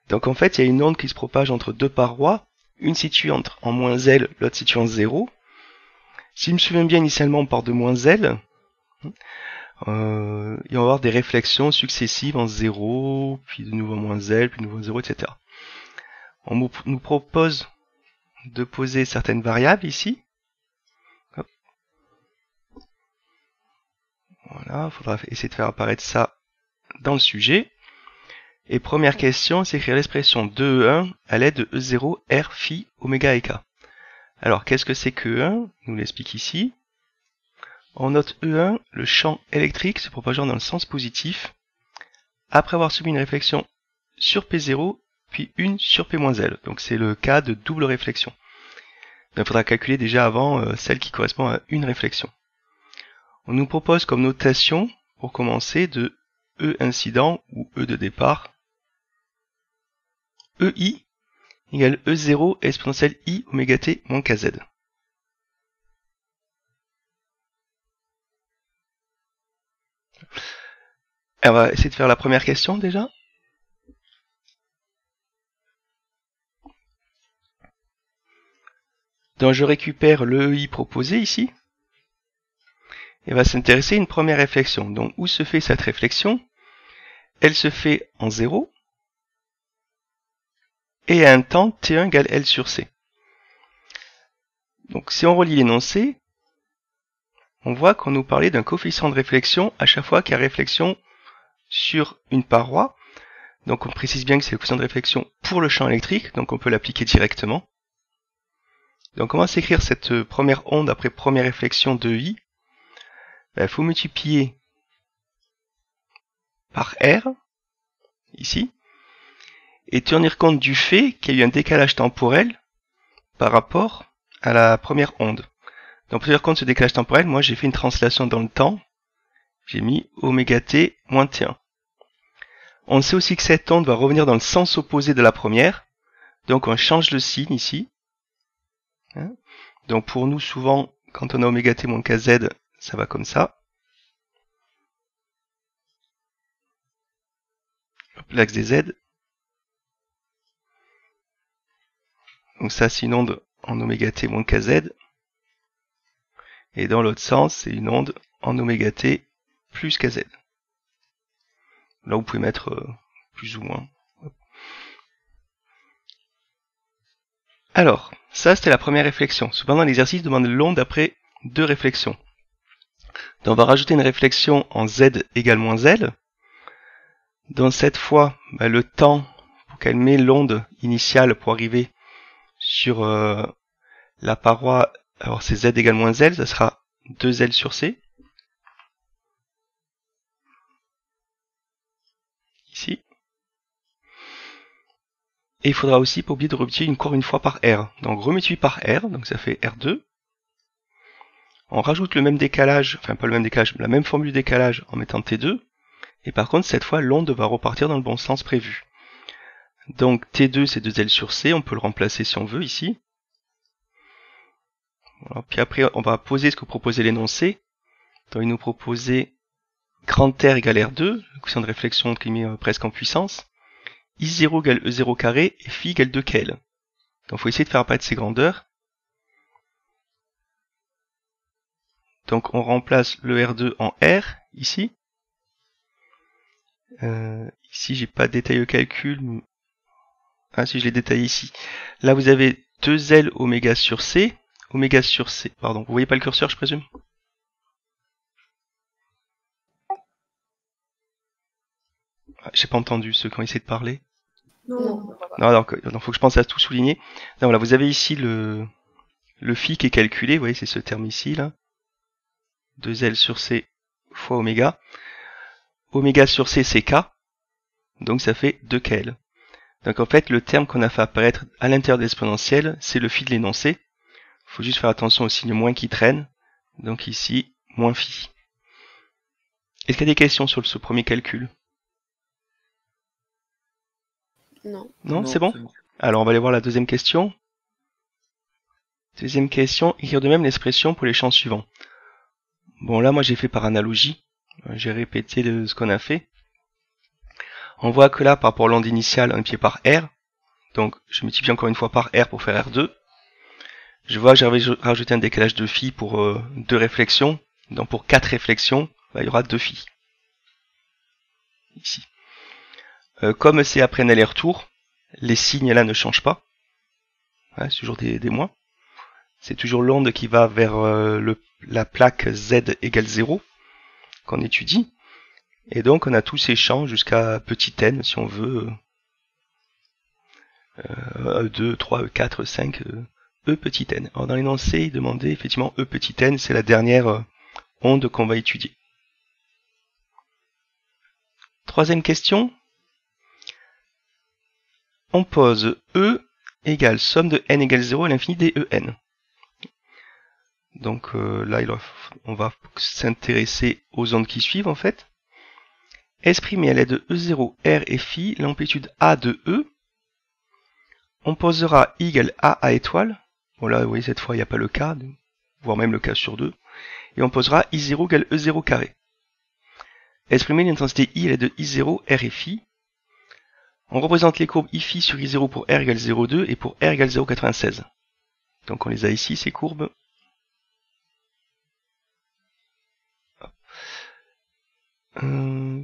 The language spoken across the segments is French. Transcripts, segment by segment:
Donc en fait, il y a une onde qui se propage entre deux parois, une située en -L, l'autre située en 0. Si je me souviens bien, initialement on part de -L, et on va avoir des réflexions successives en 0, puis de nouveau en -L, puis de nouveau en 0, etc. On nous propose de poser certaines variables ici. Hop. Voilà, il faudra essayer de faire apparaître ça dans le sujet. Et première question, c'est écrire l'expression de E1 à l'aide de E0 R phi oméga et K. Alors, qu'est-ce que c'est que E1? Il nous l'explique ici. En note E1, le champ électrique se propageant dans le sens positif, après avoir subi une réflexion sur P0, puis une sur P-L. Donc c'est le cas de double réflexion. Donc il faudra calculer déjà avant celle qui correspond à une réflexion. On nous propose comme notation, pour commencer, de E incident, ou E de départ, EI égale E0 exponentielle I oméga t moins KZ. On va essayer de faire la première question déjà. Donc je récupère le EI proposé ici. Et va s'intéresser à une première réflexion. Donc où se fait cette réflexion? Elle se fait en 0 et à un temps T1 égale L sur C. Donc si on relie l'énoncé, on voit qu'on nous parlait d'un coefficient de réflexion à chaque fois qu'il y a réflexion sur une paroi. Donc on précise bien que c'est le coefficient de réflexion pour le champ électrique, donc on peut l'appliquer directement. Donc on va s'écrire cette première onde après première réflexion de I. Il faut multiplier par R, ici, et tenir compte du fait qu'il y a eu un décalage temporel par rapport à la première onde. Donc pour tenir compte de ce décalage temporel, moi j'ai fait une translation dans le temps, j'ai mis oméga t moins T1. On sait aussi que cette onde va revenir dans le sens opposé de la première, donc on change le signe ici. Donc pour nous, souvent, quand on a oméga t moins kz, ça va comme ça. L'axe des Z. Donc ça, c'est une onde en oméga t moins kz. Et dans l'autre sens, c'est une onde en oméga t plus kz. Là, vous pouvez mettre plus ou moins. Alors, ça, c'était la première réflexion. Cependant, l'exercice demande l'onde après deux réflexions. Donc, on va rajouter une réflexion en Z égale moins L. Donc, cette fois, le temps pour qu'elle met l'onde initiale pour arriver sur la paroi, alors c'est Z égale moins L, ça sera 2L sur C. Ici. Et il faudra aussi pas oublier de remultiplier encore une fois par R. Donc remultiplie par R, donc ça fait R2. On rajoute le même décalage, enfin pas le même décalage, la même formule de décalage en mettant T2. Et par contre, cette fois, l'onde va repartir dans le bon sens prévu. Donc T2, c'est 2L sur C, on peut le remplacer si on veut ici. Voilà. Puis après, on va poser ce que proposait l'énoncé. Donc il nous proposait grand R égale R2, le coefficient de réflexion qui met presque en puissance. I0 égale E0 carré et phi égale 2KL. Donc il faut essayer de faire apparaître ces grandeurs. Donc on remplace le R2 en R, ici. Ici j'ai pas détaillé le calcul. Ah si, je l'ai détaillé ici. Là vous avez 2L oméga sur C. Oméga sur C, pardon. Vous voyez pas le curseur, je présume? J'ai pas entendu ceux qui ont essayé de parler. Non. Non, alors faut que je pense à tout souligner. Donc voilà, vous avez ici le phi qui est calculé, vous voyez, c'est ce terme ici, là. 2L sur C fois oméga. Oméga sur C, c'est K. Donc ça fait 2KL. Donc en fait, le terme qu'on a fait apparaître à l'intérieur de l'exponentielle, c'est le phi de l'énoncé. Il faut juste faire attention au signe moins qui traîne. Donc ici, moins phi. Est-ce qu'il y a des questions sur ce premier calcul? Non. Non, c'est bon? Alors on va aller voir la deuxième question. Deuxième question, écrire de même l'expression pour les champs suivants. Bon là, moi j'ai fait par analogie. J'ai répété ce qu'on a fait. On voit que là, par rapport à l'onde initiale, on est pied par R. Donc, je multiplie encore une fois par R pour faire R2. Je vois que j'avais rajouté un décalage de phi pour 2 réflexions. Donc, pour 4 réflexions, il y aura 2 phi. Ici. Comme c'est après un aller-retour, les signes là ne changent pas. C'est toujours des moins. C'est toujours l'onde qui va vers la plaque Z égale 0 qu'on étudie. Et donc on a tous ces champs jusqu'à petit n si on veut. E2, 3, E4, E5, E petit n. Alors dans l'énoncé, il demandait effectivement E petit n, c'est la dernière onde qu'on va étudier. Troisième question. On pose E égale somme de n égale 0 à l'infini des En. Donc là, on va s'intéresser aux ondes qui suivent en fait. Exprimer à l'aide de E0, R et phi l'amplitude A de E. On posera I égale A étoile. Bon là, vous voyez, cette fois, il n'y a pas le K, voire même le K sur 2. Et on posera I0 égale E0 carré. Exprimer l'intensité I à l'aide de I0, R et phi. On représente les courbes I-phi sur I0 pour R égale 0,2 et pour R égale 0,96. Donc on les a ici, ces courbes.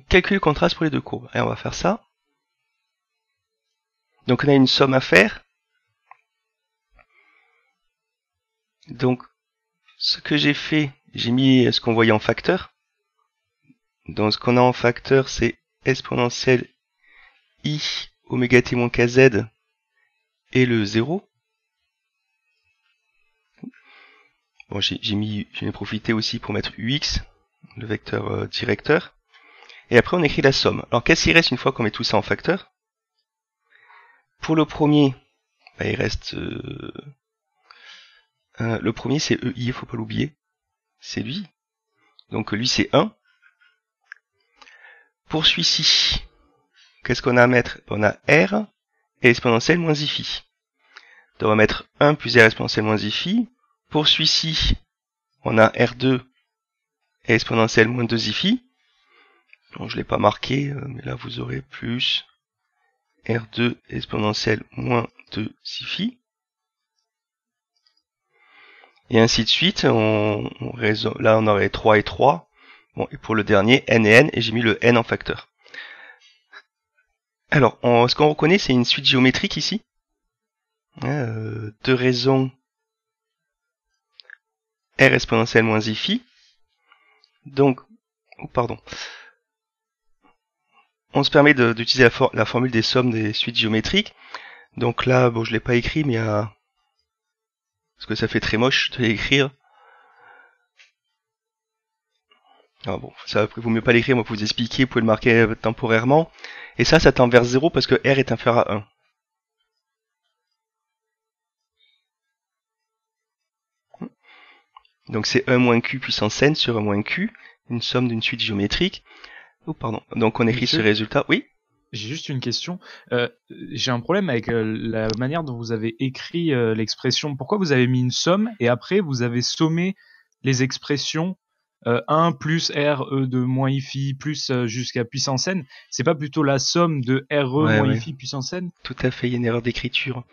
Calculer le contraste pour les deux courbes. Et on va faire ça. Donc on a une somme à faire. Donc ce que j'ai fait, j'ai mis ce qu'on voyait en facteur. Donc ce qu'on a en facteur, c'est exponentielle I oméga t moins kz et le 0. Bon, j'en ai profité aussi pour mettre UX, le vecteur directeur. Et après on écrit la somme. Alors qu'est-ce qu'il reste une fois qu'on met tout ça en facteur? Pour le premier, il reste... le premier c'est EI, il faut pas l'oublier. C'est lui. Donc lui c'est 1. Pour celui-ci, qu'est-ce qu'on a à mettre? On a R et exponentielle moins I-phi. Donc on va mettre 1 plus R exponentielle moins I-phi. Pour celui-ci, on a R2 et exponentielle moins 2 I-phi. Donc je ne l'ai pas marqué, mais là vous aurez plus R2 exponentielle moins 2 I-phi. Et ainsi de suite, là on aurait 3 et 3. Bon, et pour le dernier, N et N, et j'ai mis le N en facteur. Alors, ce qu'on reconnaît, c'est une suite géométrique ici. De raisons R exponentielle moins I-phi. Donc, on se permet d'utiliser la formule des sommes des suites géométriques. Donc là, bon, je l'ai pas écrit, mais parce que ça fait très moche de l'écrire. Ah bon, ça vaut mieux pas l'écrire, moi pour vous expliquer, vous pouvez le marquer temporairement. Et ça tend vers 0 parce que R est inférieur à 1. Donc c'est 1 moins Q puissance n sur 1 moins Q, une somme d'une suite géométrique. Oh pardon, donc on écrit ce résultat, oui. J'ai juste une question. J'ai un problème avec la manière dont vous avez écrit l'expression. Pourquoi vous avez mis une somme et après vous avez sommé les expressions 1 plus R E de moins I-phi plus jusqu'à puissance n? C'est pas plutôt la somme de RE moins I-phi puissance n? Tout à fait, il y a une erreur d'écriture.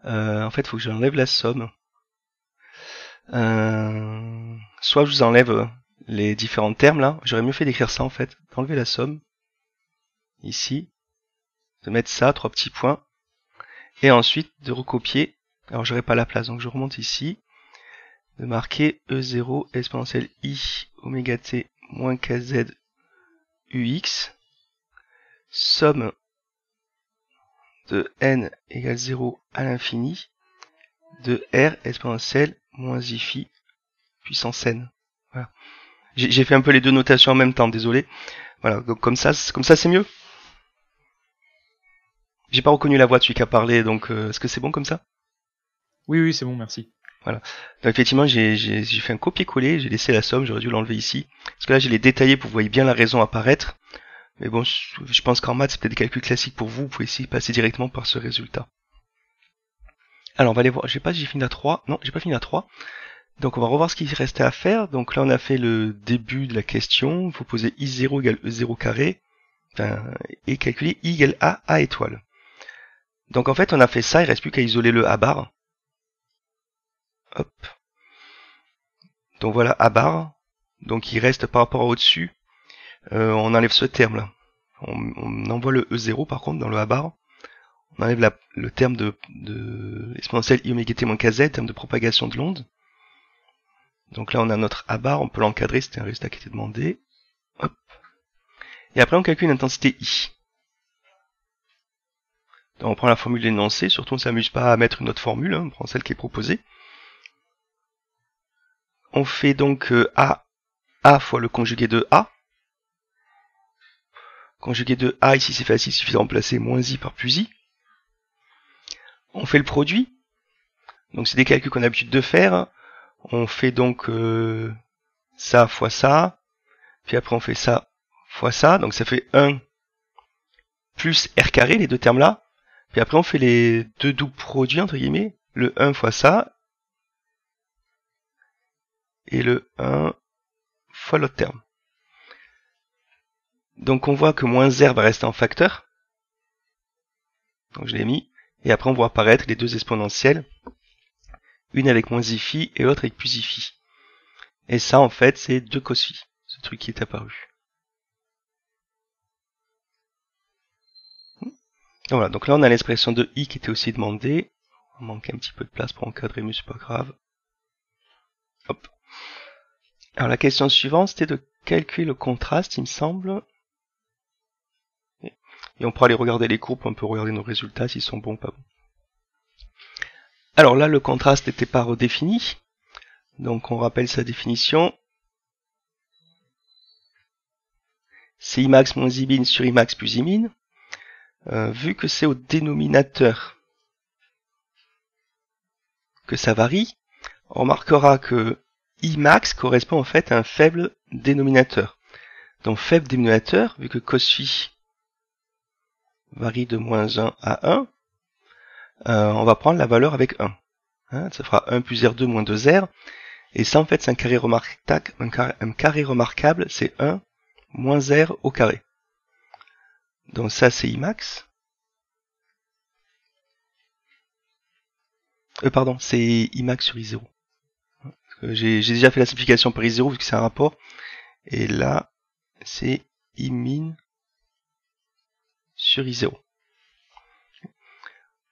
En fait, il faut que j'enlève la somme. Soit je vous enlève les différents termes là. J'aurais mieux fait d'écrire ça en fait. D'enlever la somme. Ici. De mettre ça, 3 petits points. Et ensuite de recopier. Alors j'aurais pas la place, donc je remonte ici. De marquer E0 exponentielle I oméga t moins kz UX. Somme de n égale 0 à l'infini de R exponentielle moins I-phi puissance n. Voilà. J'ai fait un peu les deux notations en même temps, désolé. Voilà, donc comme ça c'est mieux. J'ai pas reconnu la voix de celui qui a parlé, donc est-ce que c'est bon comme ça? Oui, c'est bon, merci. Voilà. Donc effectivement, j'ai fait un copier-coller, j'ai laissé la somme, j'aurais dû l'enlever ici. Parce que là, j'ai les détaillés pour que vous voyez bien la raison apparaître. Mais bon, je pense qu'en maths, c'est peut-être des calculs classiques pour vous, vous pouvez essayer de passer directement par ce résultat. Alors, on va aller voir, j'ai fini à 3. Non, j'ai pas fini à 3. Donc on va revoir ce qu'il restait à faire. Donc là, on a fait le début de la question. Il faut poser I0 égale E0 carré. enfin, et calculer I égale A étoile. Donc en fait, on a fait ça, il reste plus qu'à isoler le A bar. Hop. Donc voilà, A bar. Donc il reste par rapport à au-dessus, on enlève ce terme là. On envoie le E0 par contre dans le A bar. On enlève le terme de exponentielle I oméga t moins kz, terme de propagation de l'onde. Donc là on a notre A bar, on peut l'encadrer, c'était un résultat qui était demandé. Hop. Et après on calcule l'intensité I. Donc on prend la formule énoncée, surtout on ne s'amuse pas à mettre une autre formule, hein, on prend celle qui est proposée. On fait donc A fois le conjugué de A. Conjugué de A, ici c'est facile, il suffit de remplacer moins I par plus I. On fait le produit. Donc c'est des calculs qu'on a l'habitude de faire. On fait donc ça fois ça. Puis après on fait ça fois ça. Donc ça fait 1 plus R carré, les deux termes là. Puis après on fait les deux doubles produits, entre guillemets. Le 1 fois ça. Et le 1 fois l'autre terme. Donc on voit que moins R va rester en facteur. Donc je l'ai mis. Et après on voit apparaître les deux exponentielles. Une avec moins I et l'autre avec plus I. Et ça en fait c'est 2 cos phi. Ce truc qui est apparu. Voilà, donc là on a l'expression de I qui était aussi demandée. On manque un petit peu de place pour encadrer, mais c'est pas grave. Hop. Alors la question suivante c'était de calculer le contraste, il me semble. Et on pourra aller regarder les courbes, on peut regarder nos résultats s'ils sont bons ou pas bons. Alors là, le contraste n'était pas redéfini. Donc on rappelle sa définition. C'est Imax moins Imin sur Imax plus Imin. Vu que c'est au dénominateur que ça varie, on remarquera que Imax correspond en fait à un faible dénominateur. Donc faible dénominateur, vu que cos phi varie de moins 1 à 1, on va prendre la valeur avec 1. Hein, ça fera 1 plus R2 moins 2R. Et ça, en fait, c'est un carré remarquable, c'est 1 moins R au carré. Donc ça, c'est Imax. Pardon, c'est Imax sur I0. J'ai déjà fait la simplification par I0 vu que c'est un rapport. Et là, c'est Imin sur I0.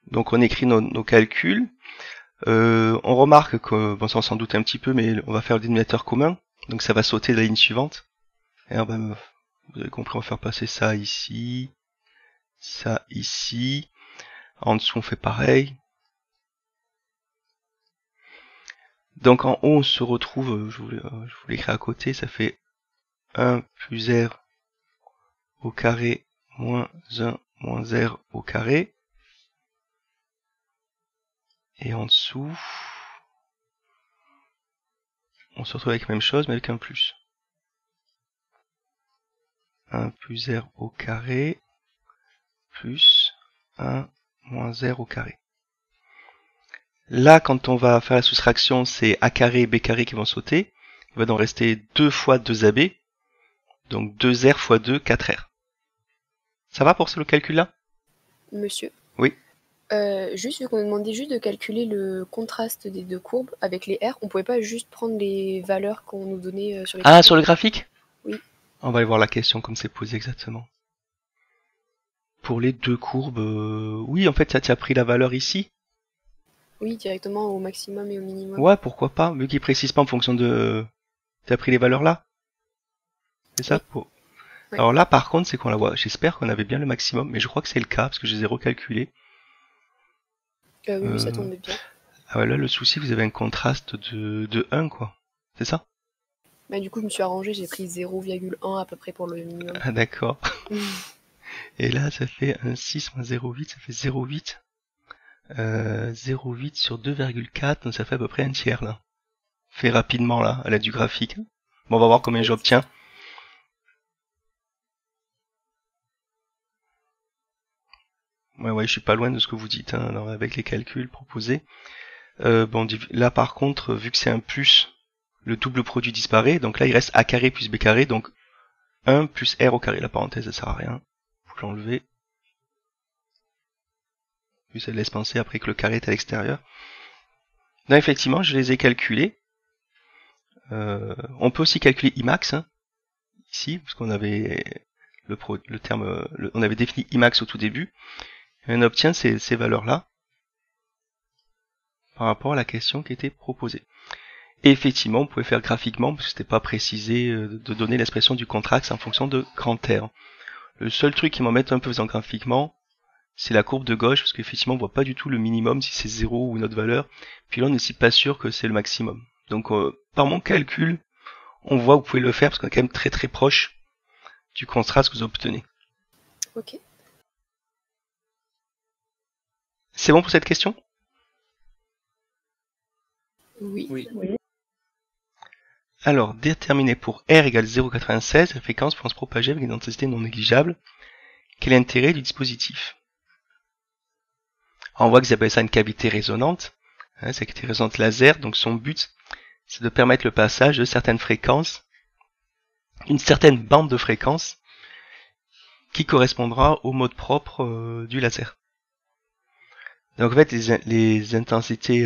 Donc on écrit nos calculs. On remarque que, bon ça on s'en doute un petit peu, mais on va faire le dénominateur commun. Donc ça va sauter de la ligne suivante. Et on va, vous avez compris, on va faire passer ça ici. Ça ici. En dessous on fait pareil. Donc en haut on se retrouve, je vous l'écris à côté, ça fait 1 plus R au carré moins 1 moins R au carré. Et en dessous, on se retrouve avec la même chose mais avec un plus. 1 plus R au carré plus 1 moins R au carré. Là, quand on va faire la soustraction, c'est A carré et B carré qui vont sauter. Il va donc rester 2 fois 2AB. Donc 2R fois 2, 4R. Ça va pour ce calcul-là? Monsieur. Oui. Juste, vu qu'on a demandé juste de calculer le contraste des deux courbes avec les R, on pouvait pas juste prendre les valeurs qu'on nous donnait sur les Ah, sur le graphique? Oui. On va aller voir la question comme c'est posé exactement. Pour les deux courbes, oui, en fait, ça t'a pris la valeur ici. Oui, directement au maximum et au minimum. Ouais, pourquoi pas, vu qu'il précise pas en fonction de... T'as pris les valeurs là? C'est ça? Oui. Ouais. Alors là, par contre, c'est qu'on la voit. J'espère qu'on avait bien le maximum, mais je crois que c'est le cas, parce que je les ai recalculés. Oui, ça tombe bien. Ah ouais, là, le souci, vous avez un contraste de 1, quoi. C'est ça? Bah, du coup, je me suis arrangé, j'ai pris 0,1 à peu près pour le minimum. Ah, d'accord. Et là, ça fait un 6 moins 0,8, ça fait 0,8. 0,8 sur 2,4, donc ça fait à peu près un tiers, là. Fait rapidement, là, à l'aide du graphique. Bon, on va voir combien j'obtiens. Ouais, je suis pas loin de ce que vous dites, hein, alors, avec les calculs proposés. Bon, là, par contre, vu que c'est un plus, le double produit disparaît, donc là, il reste A carré plus B carré, donc 1 plus R au carré. La parenthèse, ça sert à rien. je vais enlever. Puis ça laisse penser après que le carré est à l'extérieur. Non, effectivement, je les ai calculés. On peut aussi calculer Imax, hein, ici, parce qu'on avait on avait défini Imax au tout début. Et on obtient ces valeurs-là par rapport à la question qui était proposée. Et effectivement, on pouvait faire graphiquement, parce que c'était pas précisé de donner l'expression du contraste en fonction de grand R. Le seul truc qui m'embête un peu faisant graphiquement, c'est la courbe de gauche, parce qu'effectivement on voit pas du tout le minimum, si c'est 0 ou une autre valeur, puis là on n'est pas sûr que c'est le maximum. Donc par mon calcul, on voit que vous pouvez le faire, parce qu'on est quand même très très proche du contraste que vous obtenez. Ok. C'est bon pour cette question? Oui. Alors, déterminer pour R égale 0,96 la fréquence pour se propager avec une intensité non négligeable. Quel est l'intérêt du dispositif? Alors, on voit qu'ils appellent ça une cavité résonante. Hein, c'est une cavité résonante laser, donc son but, c'est de permettre le passage de certaines fréquences, une certaine bande de fréquences, qui correspondra au mode propre du laser. Donc en fait, les intensités...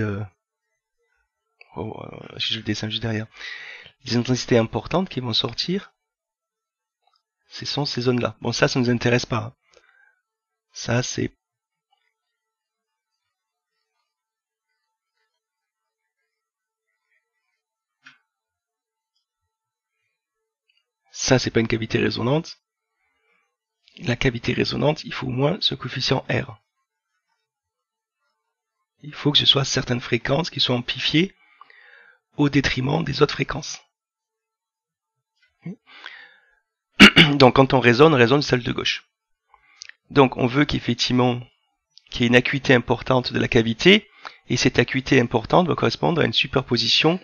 je le dessin juste derrière. Les intensités importantes qui vont sortir, ce sont ces zones-là. Bon, ça nous intéresse pas. Hein. Ça, c'est... Ça, c'est pas une cavité résonante. La cavité résonante, il faut au moins ce coefficient R. Il faut que ce soit certaines fréquences qui soient amplifiées au détriment des autres fréquences. Donc quand on résonne celle de gauche. Donc on veut qu'effectivement qu'il y ait une acuité importante de la cavité, et cette acuité importante va correspondre à une superposition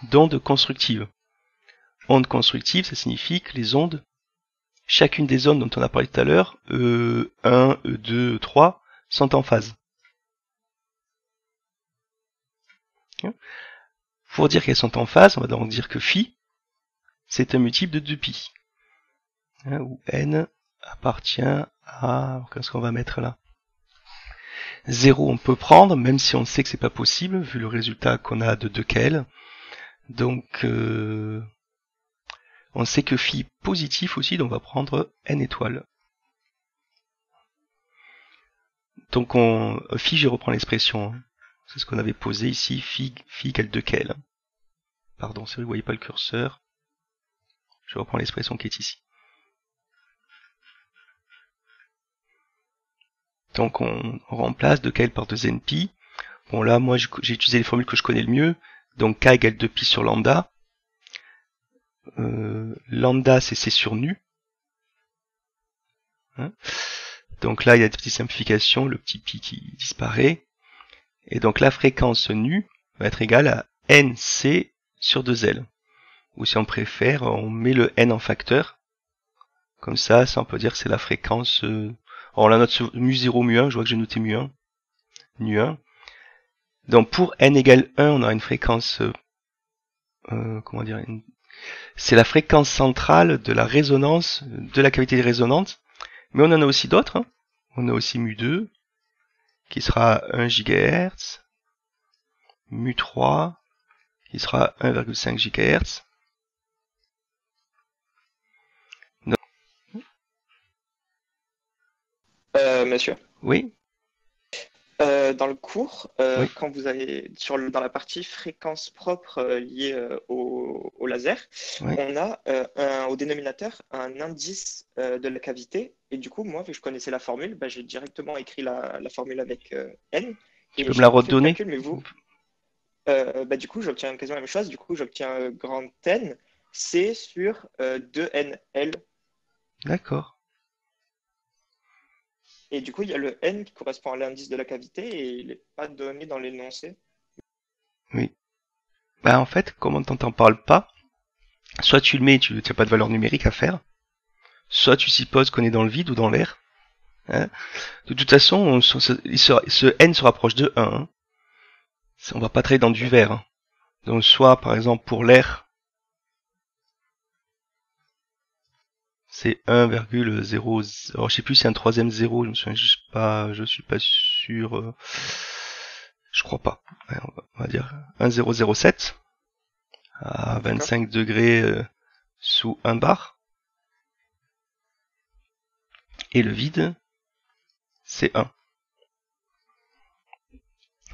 d'ondes constructives. Ondes constructives, ça signifie que les ondes, chacune des ondes dont on a parlé tout à l'heure, E1, E2, E3, sont en phase. Pour dire qu'elles sont en phase, on va donc dire que phi, c'est un multiple de 2pi. Où n appartient à... Qu'est-ce qu'on va mettre là? 0 on peut prendre, même si on sait que c'est pas possible, vu le résultat qu'on a de 2kl. Donc, on sait que phi est positif aussi, donc on va prendre n étoiles. Donc, phi, je reprends l'expression. Hein. C'est ce qu'on avait posé ici, phi égale 2kl. Pardon, c'est vrai que vous voyez pas le curseur. Je reprends l'expression qui est ici. Donc on remplace 2kl par 2npi. Bon là, moi j'ai utilisé les formules que je connais le mieux. Donc k égale 2pi sur lambda. Lambda c'est c sur nu. Hein, donc là il y a des petites simplifications, le petit pi qui disparaît. Et donc la fréquence nu va être égale à nc sur 2l. Ou si on préfère, on met le n en facteur. Comme ça on peut dire que c'est la fréquence... Alors la note sur mu0, mu1, je vois que j'ai noté mu1, nu1. Donc pour n égale 1, on aura une fréquence, comment dire, c'est la fréquence centrale de la résonance, de la cavité résonante. Mais on en a aussi d'autres. Hein. On a aussi mu2, qui sera 1 GHz, mu3, qui sera 1,5 GHz. Monsieur. Oui. Dans le cours, Oui. quand vous avez dans la partie fréquence propre liée au laser, Oui. on a au dénominateur un indice de la cavité. Et du coup, moi, vu que je connaissais la formule, j'ai directement écrit la formule avec n. Tu et peux me la j'ai fait le redonner? calcul, mais vous, du coup, j'obtiens quasiment la même chose. Du coup, j'obtiens grand n, c sur 2nl. D'accord. Et du coup, il y a le n qui correspond à l'indice de la cavité et il n'est pas donné dans l'énoncé. Oui. En fait, comme on t'en parle pas, soit tu le mets, tu n'as pas de valeur numérique à faire, soit tu supposes qu'on est dans le vide ou dans l'air. Hein. De toute façon, ce n se rapproche de 1. Hein. On va pas travailler dans du vert. Hein. Donc soit, par exemple, pour l'air, c'est 1,0. Alors je sais plus si c'est un troisième zéro, je suis pas sûr. Je crois pas. Ouais, on va dire 1007 à 25 degrés sous 1 bar. Et le vide, c'est 1.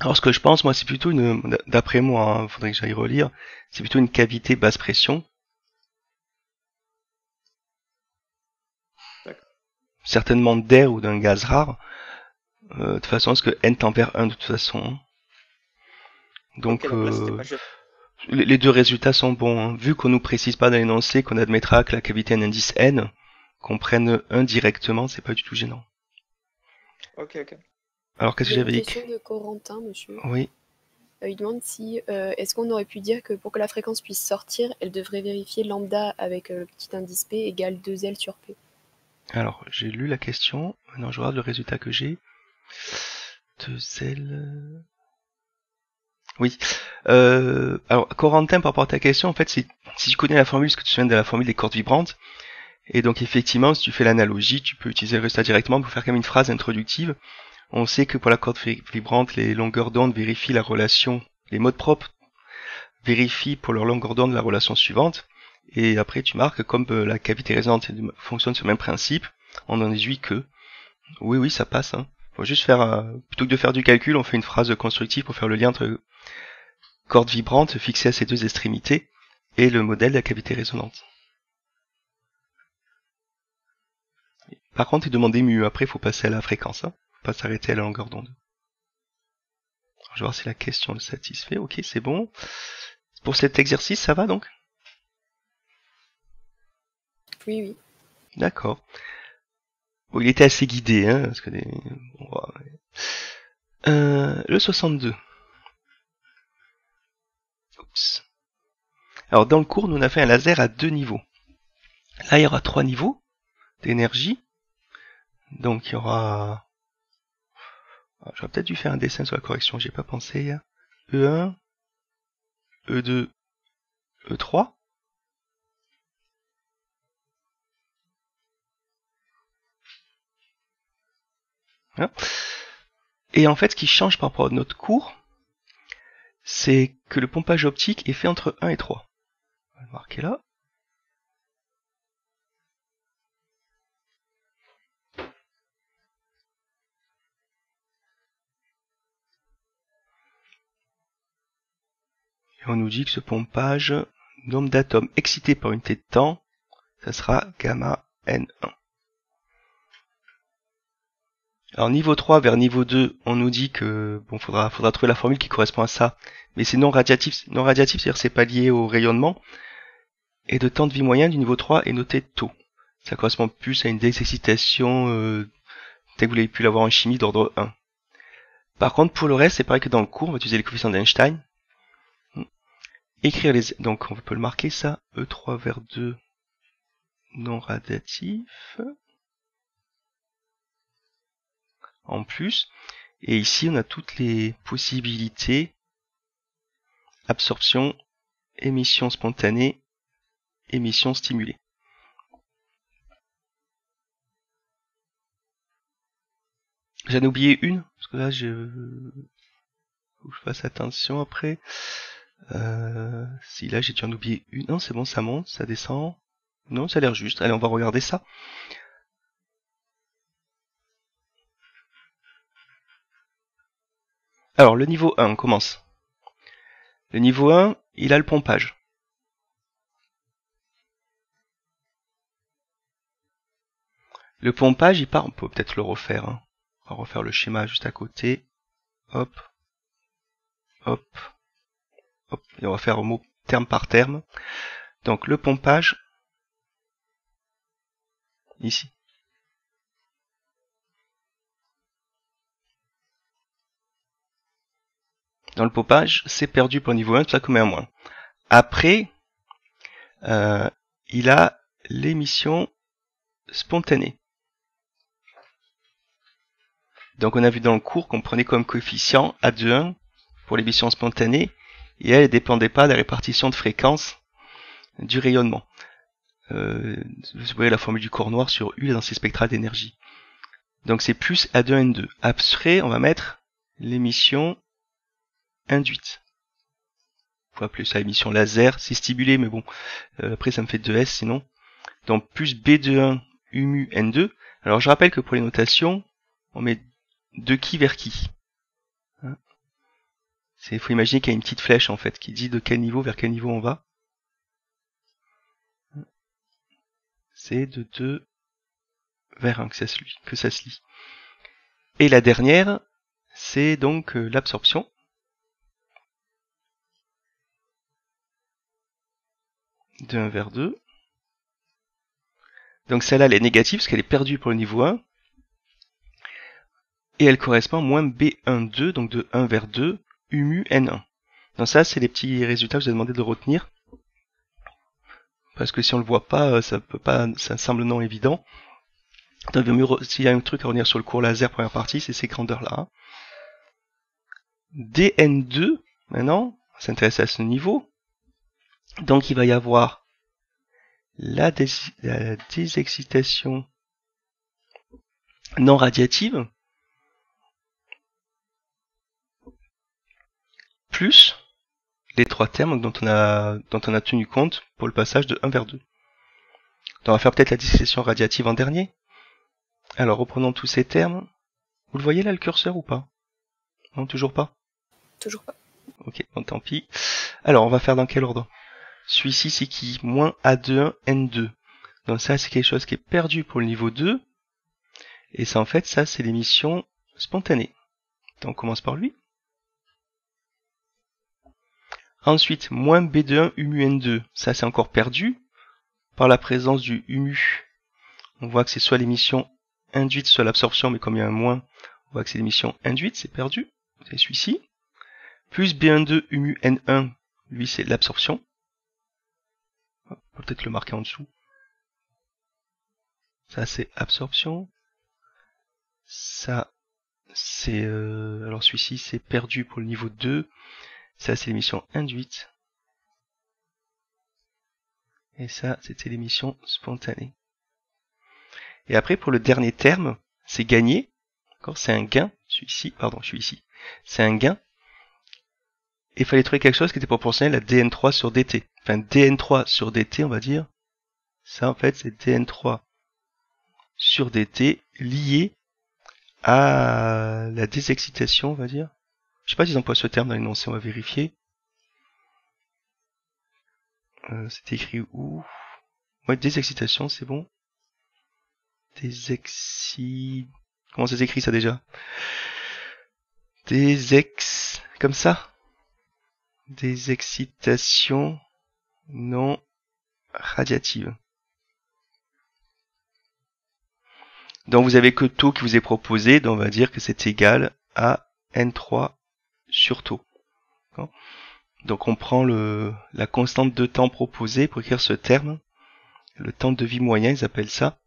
Alors ce que je pense, moi, c'est plutôt d'après moi, hein, faudrait que j'aille relire, c'est plutôt une cavité basse pression. Certainement d'air ou d'un gaz rare. De toute façon, parce que n tend vers 1 de toute façon. Hein. Donc, les deux résultats sont bons. Hein. Vu qu'on nous précise pas dans l'énoncé qu'on admettra que la cavité a un indice n, qu'on prenne 1 directement, c'est pas du tout gênant. Ok. Alors qu'est-ce que j'avais écrit ? Une question de Corentin, monsieur. Oui. Il demande si est-ce qu'on aurait pu dire que pour que la fréquence puisse sortir, elle devrait vérifier lambda avec le petit indice P égale 2L sur P. Alors, j'ai lu la question. Maintenant, je regarde le résultat que j'ai. 2L... Oui. Alors, Corentin, par rapport à ta question, en fait, si tu connais la formule, ce que tu viens de la formule des cordes vibrantes, et donc effectivement, si tu fais l'analogie, tu peux utiliser le résultat directement pour faire comme une phrase introductive. On sait que pour la corde vibrante, les longueurs d'onde vérifient la relation, les modes propres vérifient pour leur longueur d'onde la relation suivante, et après tu marques comme la cavité résonante fonctionne sur le même principe, on en déduit que oui, ça passe. Hein. Faut juste faire, plutôt que de faire du calcul, on fait une phrase constructive pour faire le lien entre corde vibrante fixée à ses deux extrémités et le modèle de la cavité résonante. Par contre, il demandait mu, après il faut passer à la fréquence, hein. Faut pas s'arrêter à la longueur d'onde. Je vais voir si la question le satisfait. Ok, c'est bon. Pour cet exercice, ça va donc? Oui. D'accord. Bon, il était assez guidé, hein, parce que le 62. Oups. Alors dans le cours, nous on a fait un laser à 2 niveaux. Là, il y aura 3 niveaux d'énergie. Donc il y aura... J'aurais peut-être dû faire un dessin sur la correction, j'ai pas pensé. E1, E2, E3. Voilà. Et en fait, ce qui change par rapport à notre cours, c'est que le pompage optique est fait entre 1 et 3. On va le marquer là. Et on nous dit que ce pompage, nombre d'atomes excités par unité de temps, ça sera gamma N1. Alors niveau 3 vers niveau 2, on nous dit que bon, faudra trouver la formule qui correspond à ça, mais c'est non radiatif. Non radiatif, c'est-à-dire c'est pas lié au rayonnement. Et de temps de vie moyen du niveau 3 est noté taux. Ça correspond plus à une désexcitation telle que vous l'avez pu l'avoir en chimie d'ordre 1. Par contre, pour le reste, c'est pareil que dans le cours, on va utiliser les coefficients d'Einstein. Écrire les... Donc on peut le marquer ça, E3 vers 2 non radiatif. En plus. Et ici, on a toutes les possibilités. Absorption, émission spontanée, émission stimulée. J'en ai oublié une, parce que là, faut que je fasse attention après. Si là, j'ai dû en oublier une. Non, c'est bon, ça monte, ça descend. Non, ça a l'air juste. Allez, on va regarder ça. Alors, le niveau 1, on commence. Le niveau 1, il a le pompage. Le pompage, il part, on peut peut-être le refaire. Hein. On va refaire le schéma juste à côté. Hop. Hop. Hop. Et on va faire mot terme par terme. Donc, le pompage, ici. Dans le pompage, c'est perdu pour le niveau 1, tout ça comme un moins. Après, il a l'émission spontanée. Donc on a vu dans le cours qu'on prenait comme coefficient A21 pour l'émission spontanée, et elle ne dépendait pas de la répartition de fréquence du rayonnement. vous voyez la formule du corps noir sur U dans ses spectrales d'énergie. Donc c'est plus A2N2. Après, on va mettre l'émission induite. On peut appeler ça émission laser, c'est stimulé, mais bon, après ça me fait 2S sinon. Donc plus B21 UMU N2. Alors je rappelle que pour les notations, on met de qui vers qui. Il faut imaginer qu'il y a une petite flèche en fait qui dit de quel niveau vers quel niveau on va. C'est de 2 vers 1 que ça se lit. Et la dernière, c'est donc l'absorption. De 1 vers 2. Donc celle-là, elle est négative parce qu'elle est perdue pour le niveau 1. Et elle correspond à moins B1,2, donc de 1 vers 2, UMU N1. Donc ça, c'est les petits résultats que je vous ai demandé de retenir. Parce que si on le voit pas, ça semble non évident. Donc s'il y a un truc à retenir sur le cours laser première partie, c'est ces grandeurs-là. Hein. DN2, maintenant, on s'intéresse à ce niveau. Donc il va y avoir la désexcitation non radiative, plus les trois termes dont on a tenu compte pour le passage de 1 vers 2. Donc on va faire peut-être la dissociation radiative en dernier. Alors reprenons tous ces termes. Vous le voyez là le curseur ou pas? Non, toujours pas? Toujours pas. Ok, bon tant pis. Alors on va faire dans quel ordre? Celui-ci c'est qui? Moins A21 N2. Donc ça c'est quelque chose qui est perdu pour le niveau 2. Et ça en fait ça c'est l'émission spontanée. Donc on commence par lui. Ensuite, moins B21 UMU N2, ça c'est encore perdu. Par la présence du UMU, on voit que c'est soit l'émission induite, soit l'absorption, mais comme il y a un moins, on voit que c'est l'émission induite, c'est perdu. C'est celui-ci. Plus B12 UMU N1, lui c'est l'absorption. On peut peut-être le marquer en dessous. Ça c'est absorption. Ça c'est... alors celui-ci c'est perdu pour le niveau 2. Ça c'est l'émission induite. Et ça c'était l'émission spontanée. Et après pour le dernier terme, c'est gagné. C'est un gain. Celui-ci, pardon, je suis ici. C'est un gain. Et il fallait trouver quelque chose qui était proportionnel à dn3 sur dt. Enfin dn3 sur dt on va dire. Ça en fait c'est dn3 sur dt lié à la désexcitation on va dire. Je sais pas s'ils emploient ce terme dans l'énoncé, on va vérifier. C'est écrit où? Ouais, désexcitation, c'est bon. Comment ça s'écrit ça déjà? Comme ça? Désexcitation non radiative. Donc vous avez que taux qui vous est proposé, donc on va dire que c'est égal à N3 sur taux. Donc on prend la constante de temps proposée pour écrire ce terme, le temps de vie moyen, ils appellent ça.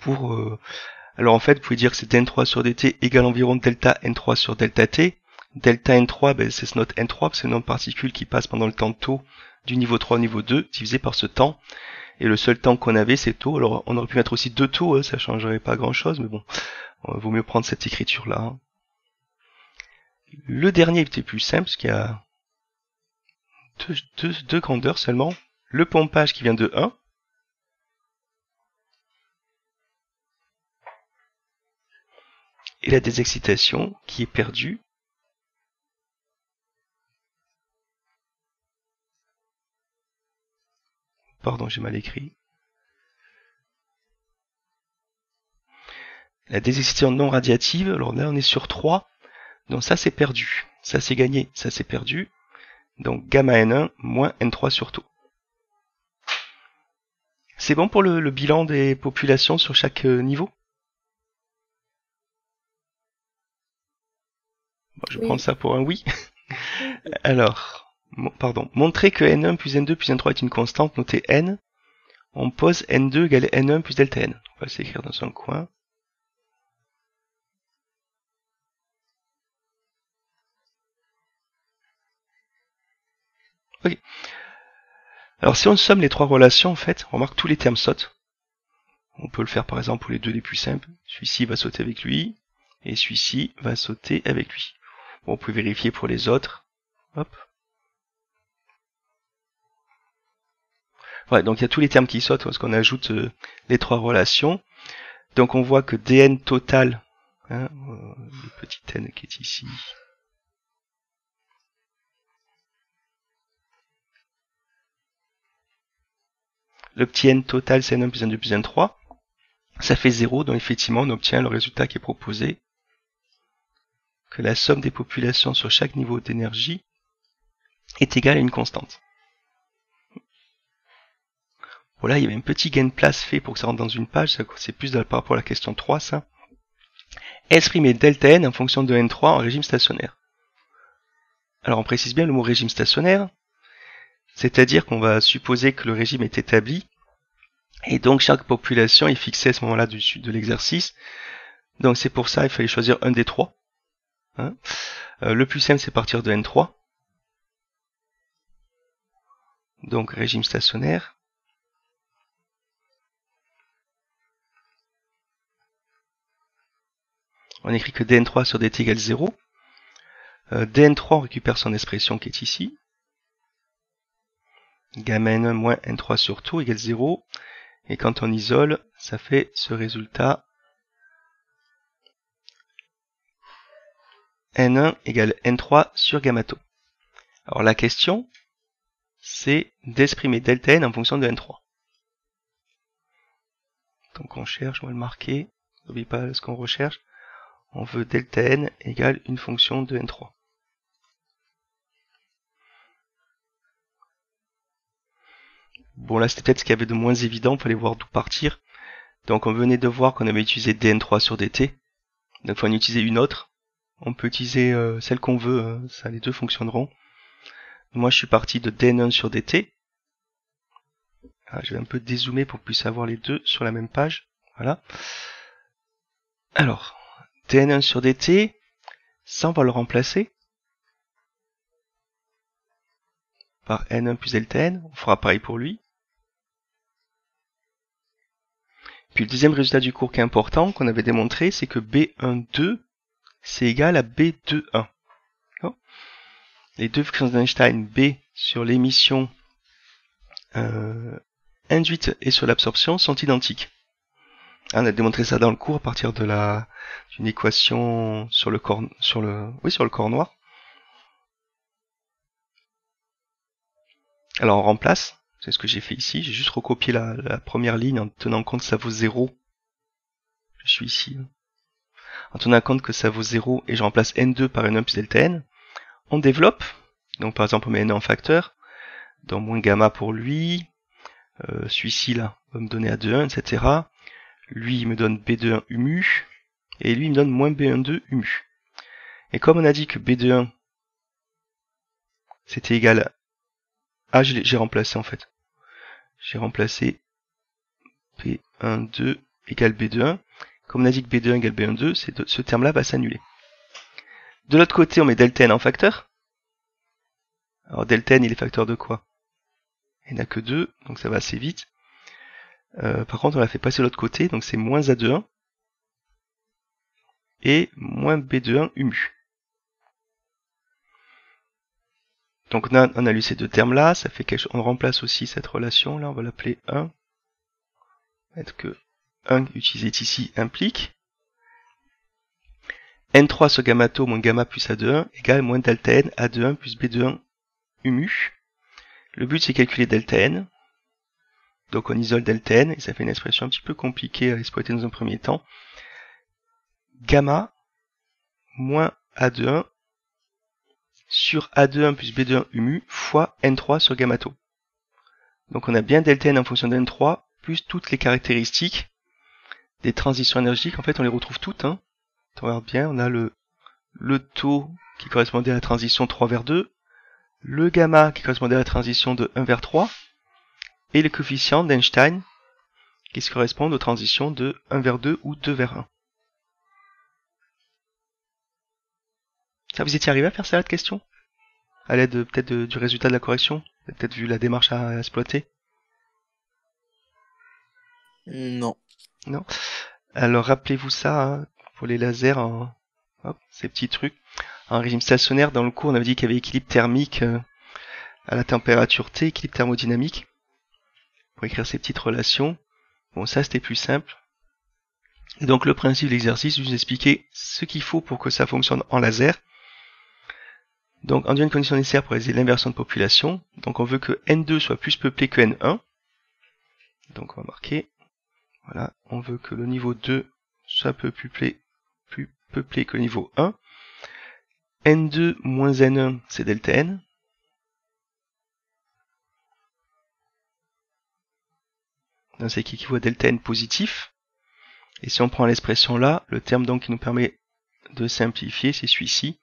Alors en fait, vous pouvez dire que c'est N3 sur dt égale environ delta N3 sur delta t. Delta N3, ben, c'est notre N3, parce que c'est le nombre de particules qui passent pendant le temps de taux du niveau 3 au niveau 2, divisé par ce temps. Et le seul temps qu'on avait, c'est taux. Alors on aurait pu mettre aussi 2 taux, hein, ça changerait pas grand chose, mais bon, vaut mieux prendre cette écriture-là. Hein. Le dernier était plus simple, parce qu'il y a deux grandeurs seulement. Le pompage qui vient de 1. Et la désexcitation qui est perdue. Pardon, j'ai mal écrit. La désexcitation non radiative, alors là on est sur 3. Donc ça c'est perdu. Ça c'est gagné, ça c'est perdu. Donc gamma N1 moins N3 sur taux. C'est bon pour le bilan des populations sur chaque niveau? Bon, je vais prendre ça pour un oui. Alors, pardon. Montrer que N1 plus N2 plus N3 est une constante, notez N. On pose N2 égale N1 plus delta N. On va s'écrire dans un coin. Ok. Alors si on somme les trois relations, en fait, on remarque que tous les termes sautent. On peut le faire par exemple pour les deux les plus simples. Celui-ci va sauter avec lui, et celui-ci va sauter avec lui. Bon, on peut vérifier pour les autres. Hop. Ouais, donc il y a tous les termes qui sautent parce qu'on ajoute les trois relations. Donc on voit que dn total, hein, le petit n qui est ici, le petit n total c'est n1 plus n2 plus n3, ça fait 0, donc effectivement on obtient le résultat qui est proposé, que la somme des populations sur chaque niveau d'énergie est égale à une constante. Voilà, il y avait un petit gain de place fait pour que ça rentre dans une page, c'est plus par rapport à la question 3, ça. Exprimer delta n en fonction de n3 en régime stationnaire. Alors on précise bien le mot régime stationnaire, c'est-à-dire qu'on va supposer que le régime est établi, et donc chaque population est fixée à ce moment-là de l'exercice. Donc c'est pour ça il fallait choisir un des trois. Hein. Le plus simple c'est partir de n3. Donc régime stationnaire. On écrit que dn3 sur dt égale 0. dn3 on récupère son expression qui est ici. Gamma n1 moins n3 sur tout égale 0. Et quand on isole, ça fait ce résultat. n1 égale n3 sur gamma tau. Alors la question, c'est d'exprimer delta n en fonction de n3. Donc on cherche, on va le marquer. N'oubliez pas ce qu'on recherche. On veut delta n égale une fonction de n3. Bon là c'était peut-être ce qu'il y avait de moins évident, il fallait voir d'où partir. Donc on venait de voir qu'on avait utilisé dn3 sur dt. Donc il faut en utiliser une autre. On peut utiliser celle qu'on veut, ça les deux fonctionneront. Moi je suis parti de dn1 sur dt. Alors, je vais un peu dézoomer pour qu'on puisse avoir les deux sur la même page. Voilà. Alors, dn1 sur dt, ça on va le remplacer par n1 plus delta n. On fera pareil pour lui. Puis le deuxième résultat du cours qui est important, qu'on avait démontré, c'est que B12 c'est égal à B21. Les deux fonctions d'Einstein, B sur l'émission induite et sur l'absorption, sont identiques. On a démontré ça dans le cours à partir d'une équation sur le corps noir. Alors on remplace, c'est ce que j'ai fait ici, j'ai juste recopié la première ligne en tenant compte que ça vaut 0. Je suis ici. En tenant compte que ça vaut 0 et je remplace n2 par n1 plus delta n. On développe, donc par exemple on met n1 en facteur, donc moins gamma pour lui, celui-ci là va me donner A21, etc. Lui il me donne B21 humu, et lui il me donne moins B12 humu. Et comme on a dit que B21 c'était égal à... Ah, j'ai remplacé en fait. J'ai remplacé B12 égale B21. Comme on a dit que B21 égale B12, ce terme-là va s'annuler. De l'autre côté, on met delta n en facteur. Alors delta n, il est facteur de quoi? Il n'y en a que 2, donc ça va assez vite. Par contre, on l'a fait passer de l'autre côté, donc c'est moins A21 et moins B21 humu. Donc on a lu ces deux termes-là, ça fait quelque chose. On remplace aussi cette relation, là, on va l'appeler 1. Mettre que 1 utilisé ici implique n3 sur gamma tau moins gamma plus A21 égale moins delta n A21 plus B21 humu. Le but c'est calculer delta n. Donc on isole delta n et ça fait une expression un petit peu compliquée à exploiter dans un premier temps. Gamma moins A21 sur A21 plus B21 humu fois N3 sur gamma tau. Donc on a bien delta n en fonction de N3 plus toutes les caractéristiques des transitions énergétiques. En fait on les retrouve toutes. On regarde bien, on a le taux qui correspondait à la transition 3 vers 2, le gamma qui correspondait à la transition de 1 vers 3, et le coefficient d'Einstein qui se correspond aux transitions de 1 vers 2 ou 2 vers 1. Ça, vous étiez arrivé à faire ça, la question? À l'aide peut-être du résultat de la correction? Vous avez peut-être vu la démarche à exploiter? Non. Non. Alors rappelez-vous ça, hein, pour les lasers, hop, ces petits trucs. En régime stationnaire, dans le cours, on avait dit qu'il y avait équilibre thermique à la température T, équilibre thermodynamique. Pour écrire ces petites relations. Bon, ça c'était plus simple. Et donc le principe de l'exercice, je vais vous expliquer ce qu'il faut pour que ça fonctionne en laser. Donc en une condition nécessaire pour réaliser l'inversion de population. Donc on veut que N2 soit plus peuplé que N1. Donc on va marquer. Voilà, on veut que le niveau 2 soit plus peuplé que le niveau 1. N2 moins N1, c'est delta N. Donc c'est qui équivaut à delta N positif. Et si on prend l'expression là, le terme donc qui nous permet de simplifier, c'est celui-ci.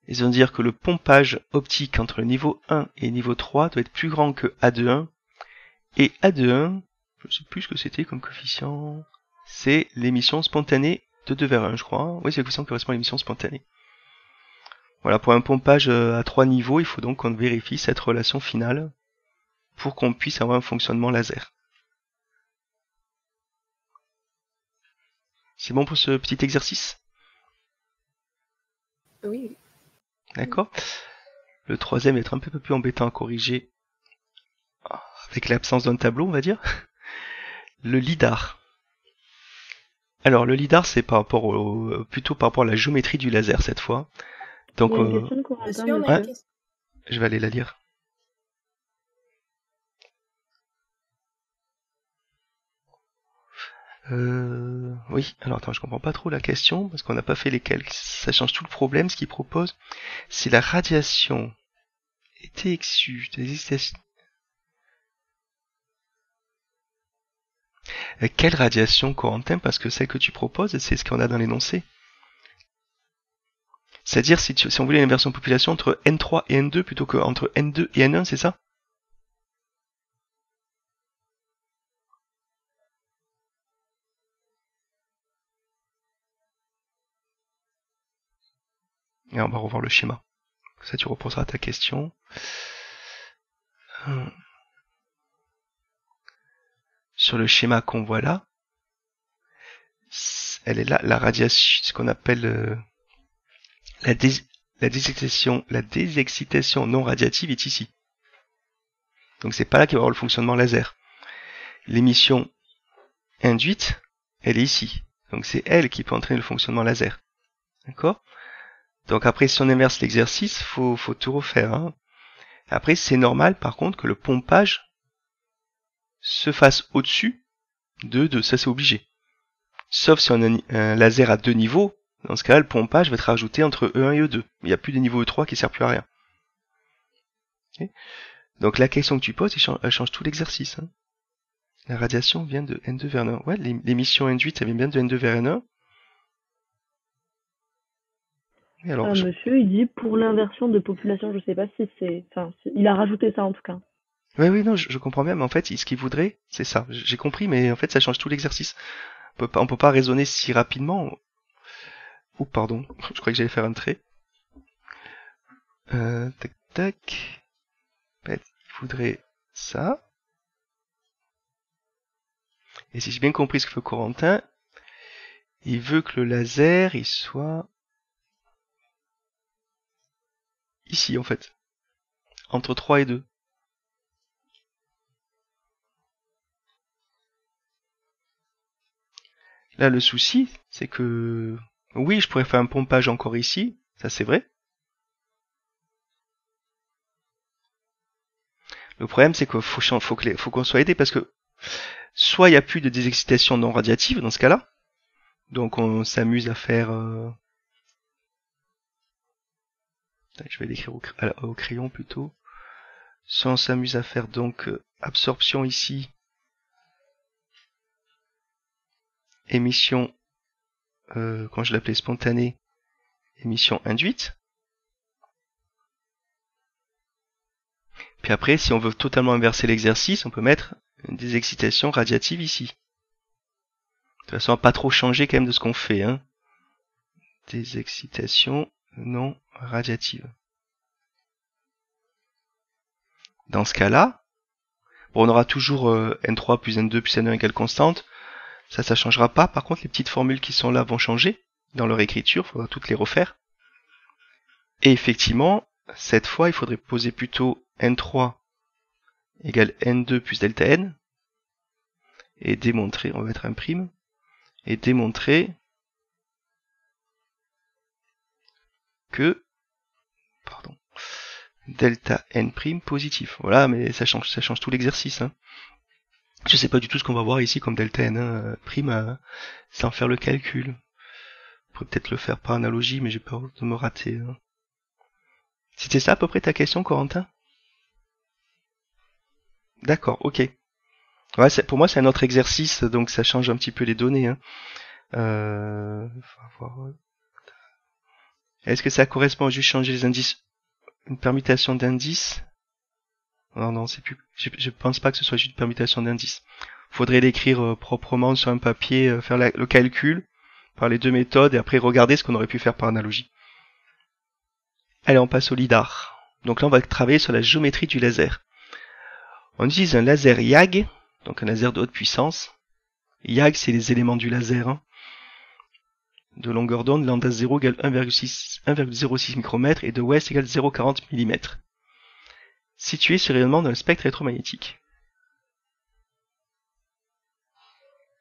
Et ça veut dire que le pompage optique entre le niveau 1 et le niveau 3 doit être plus grand que A21. Et A21, je ne sais plus ce que c'était comme coefficient, c'est l'émission spontanée de 2 vers 1, je crois. Oui, c'est le coefficient qui correspond à l'émission spontanée. Voilà, pour un pompage à 3 niveaux, il faut donc qu'on vérifie cette relation finale pour qu'on puisse avoir un fonctionnement laser. C'est bon pour ce petit exercice? Oui. D'accord. Le troisième va être un peu plus embêtant à corriger avec l'absence d'un tableau, on va dire. Le lidar. Alors le lidar, c'est par rapport plutôt par rapport à la géométrie du laser cette fois. Donc, Il y a une question de Corentin, Monsieur, on a ouais. une question. Je vais aller la lire. Oui, alors attends, je comprends pas trop la question, parce qu'on n'a pas fait les calculs. Ça change tout le problème, ce qu'il propose. Si la radiation était issue des excitations... Quelle radiation, Corentin? Parce que celle que tu proposes, c'est ce qu'on a dans l'énoncé. C'est-à-dire si on voulait une inversion de population entre N3 et N2 plutôt qu'entre N2 et N1, c'est ça? Et on va revoir le schéma. Ça, tu reposeras ta question. Sur le schéma qu'on voit là, elle est là, la radiation, ce qu'on appelle la désexcitation non radiative est ici. Donc c'est pas là qu'il va y avoir le fonctionnement laser. L'émission induite, elle est ici. Donc c'est elle qui peut entraîner le fonctionnement laser. D'accord? Donc après, si on inverse l'exercice, faut tout refaire. Hein. Après, c'est normal, par contre, que le pompage se fasse au-dessus de 2. Ça, c'est obligé. Sauf si on a un laser à 2 niveaux. Dans ce cas-là, le pompage va être rajouté entre E1 et E2. Il n'y a plus de niveau E3 qui ne sert plus à rien. Okay. Donc la question que tu poses, elle change tout l'exercice. Hein. La radiation vient de N2 vers N1. Ouais, l'émission induite, elle vient bien de N2 vers N1. Et alors, Monsieur, il dit pour l'inversion de population, je sais pas si c'est... Enfin, il a rajouté ça en tout cas. Oui, non, je comprends bien, mais en fait, ce qu'il voudrait, c'est ça. J'ai compris, mais en fait, ça change tout l'exercice. On peut pas raisonner si rapidement. Oh, pardon, je croyais que j'allais faire un trait. Tac. En fait, il voudrait ça. Et si j'ai bien compris ce que veut Corentin, il veut que le laser, il soit ici, en fait. Entre 3 et 2. Là, le souci, c'est que... Oui, je pourrais faire un pompage encore ici, ça c'est vrai. Le problème, c'est qu'il faut qu'on soit aidé, parce que soit il n'y a plus de désexcitation non radiative dans ce cas-là, donc on s'amuse à faire... Je vais l'écrire au crayon plutôt. Soit on s'amuse à faire donc absorption ici, émission, quand je l'appelais spontanée, émission induite. Puis après, si on veut totalement inverser l'exercice, on peut mettre des excitations radiatives ici. De toute façon, on va pas trop changer quand même de ce qu'on fait. Hein. Des excitations non radiatives. Dans ce cas-là, bon, on aura toujours N3 plus N2 plus N1 égale constante. Ça changera pas. Par contre, les petites formules qui sont là vont changer dans leur écriture. Il faudra toutes les refaire. Et effectivement, cette fois, il faudrait poser plutôt N3 égale N2 plus delta N. Et démontrer, on va mettre un prime. Et démontrer que, pardon, delta N prime positif. Voilà, mais ça change tout l'exercice, hein. Je sais pas du tout ce qu'on va voir ici comme delta N prime sans faire le calcul. On pourrait peut-être le faire par analogie, mais j'ai peur de me rater, hein. C'était ça à peu près ta question, Corentin? D'accord, ok. Ouais, pour moi c'est un autre exercice, donc ça change un petit peu les données, hein. Est-ce que ça correspond à juste changer les indices? Une permutation d'indices? Non, c'est plus. Je pense pas que ce soit juste une permutation d'indices. Faudrait l'écrire proprement sur un papier, faire le calcul par les deux méthodes et après regarder ce qu'on aurait pu faire par analogie. Allez, on passe au lidar. Donc là, on va travailler sur la géométrie du laser. On utilise un laser YAG, donc un laser de haute puissance. YAG, c'est les éléments du laser, hein. De longueur d'onde, lambda 0 égale 1,06 micromètres et de West égale 0,40 mm. Situé sur rayonnement dans le spectre électromagnétique.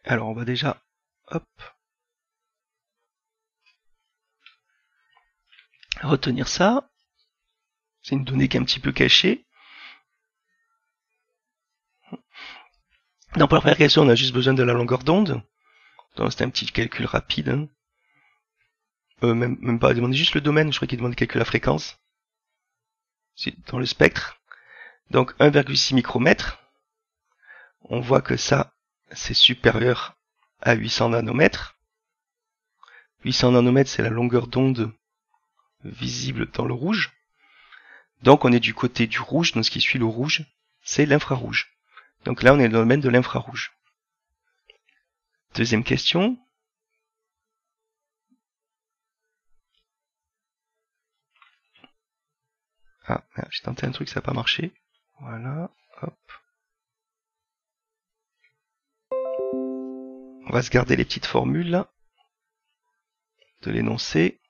Alors on va déjà, hop, retenir ça. C'est une donnée qui est un petit peu cachée. Dans la première question, on a juste besoin de la longueur d'onde. Donc c'est un petit calcul rapide, hein. Même pas, demander juste le domaine, je crois qu'il demande de calculer la fréquence. C'est dans le spectre. Donc 1,6 micromètres. On voit que ça, c'est supérieur à 800 nanomètres. 800 nanomètres, c'est la longueur d'onde visible dans le rouge. Donc on est du côté du rouge, donc ce qui suit le rouge, c'est l'infrarouge. Donc là, on est dans le domaine de l'infrarouge. Deuxième question. Ah, j'ai tenté un truc, ça n'a pas marché. Voilà, hop. On va se garder les petites formules là, de l'énoncé.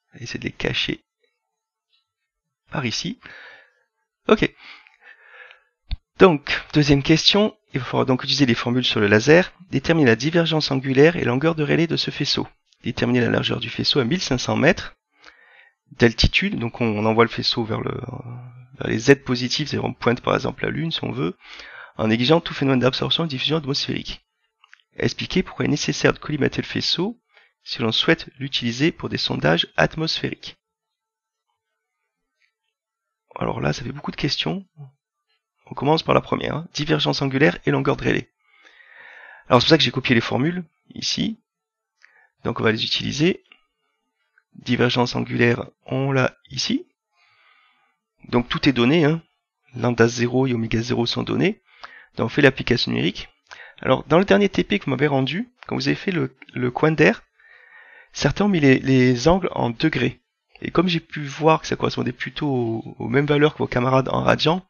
On va essayer de les cacher par ici. Ok. Donc, deuxième question, il va falloir donc utiliser les formules sur le laser, déterminer la divergence angulaire et longueur de Rayleigh de ce faisceau. Déterminer la largeur du faisceau à 1500 mètres d'altitude, donc on envoie le faisceau vers les Z positifs, c'est-à-dire on pointe par exemple la Lune si on veut, en négligeant tout phénomène d'absorption et de diffusion atmosphérique. Expliquer pourquoi il est nécessaire de collimater le faisceau si l'on souhaite l'utiliser pour des sondages atmosphériques. Alors là, ça fait beaucoup de questions. On commence par la première, hein. Divergence angulaire et longueur de Rayleigh. Alors c'est pour ça que j'ai copié les formules, ici. Donc on va les utiliser. Divergence angulaire, on l'a ici. Donc tout est donné, hein. Lambda 0 et oméga 0 sont donnés. Donc on fait l'application numérique. Alors dans le dernier TP que vous m'avez rendu, quand vous avez fait le coin d'air, certains ont mis les angles en degrés. Et comme j'ai pu voir que ça correspondait plutôt aux mêmes valeurs que vos camarades en radian,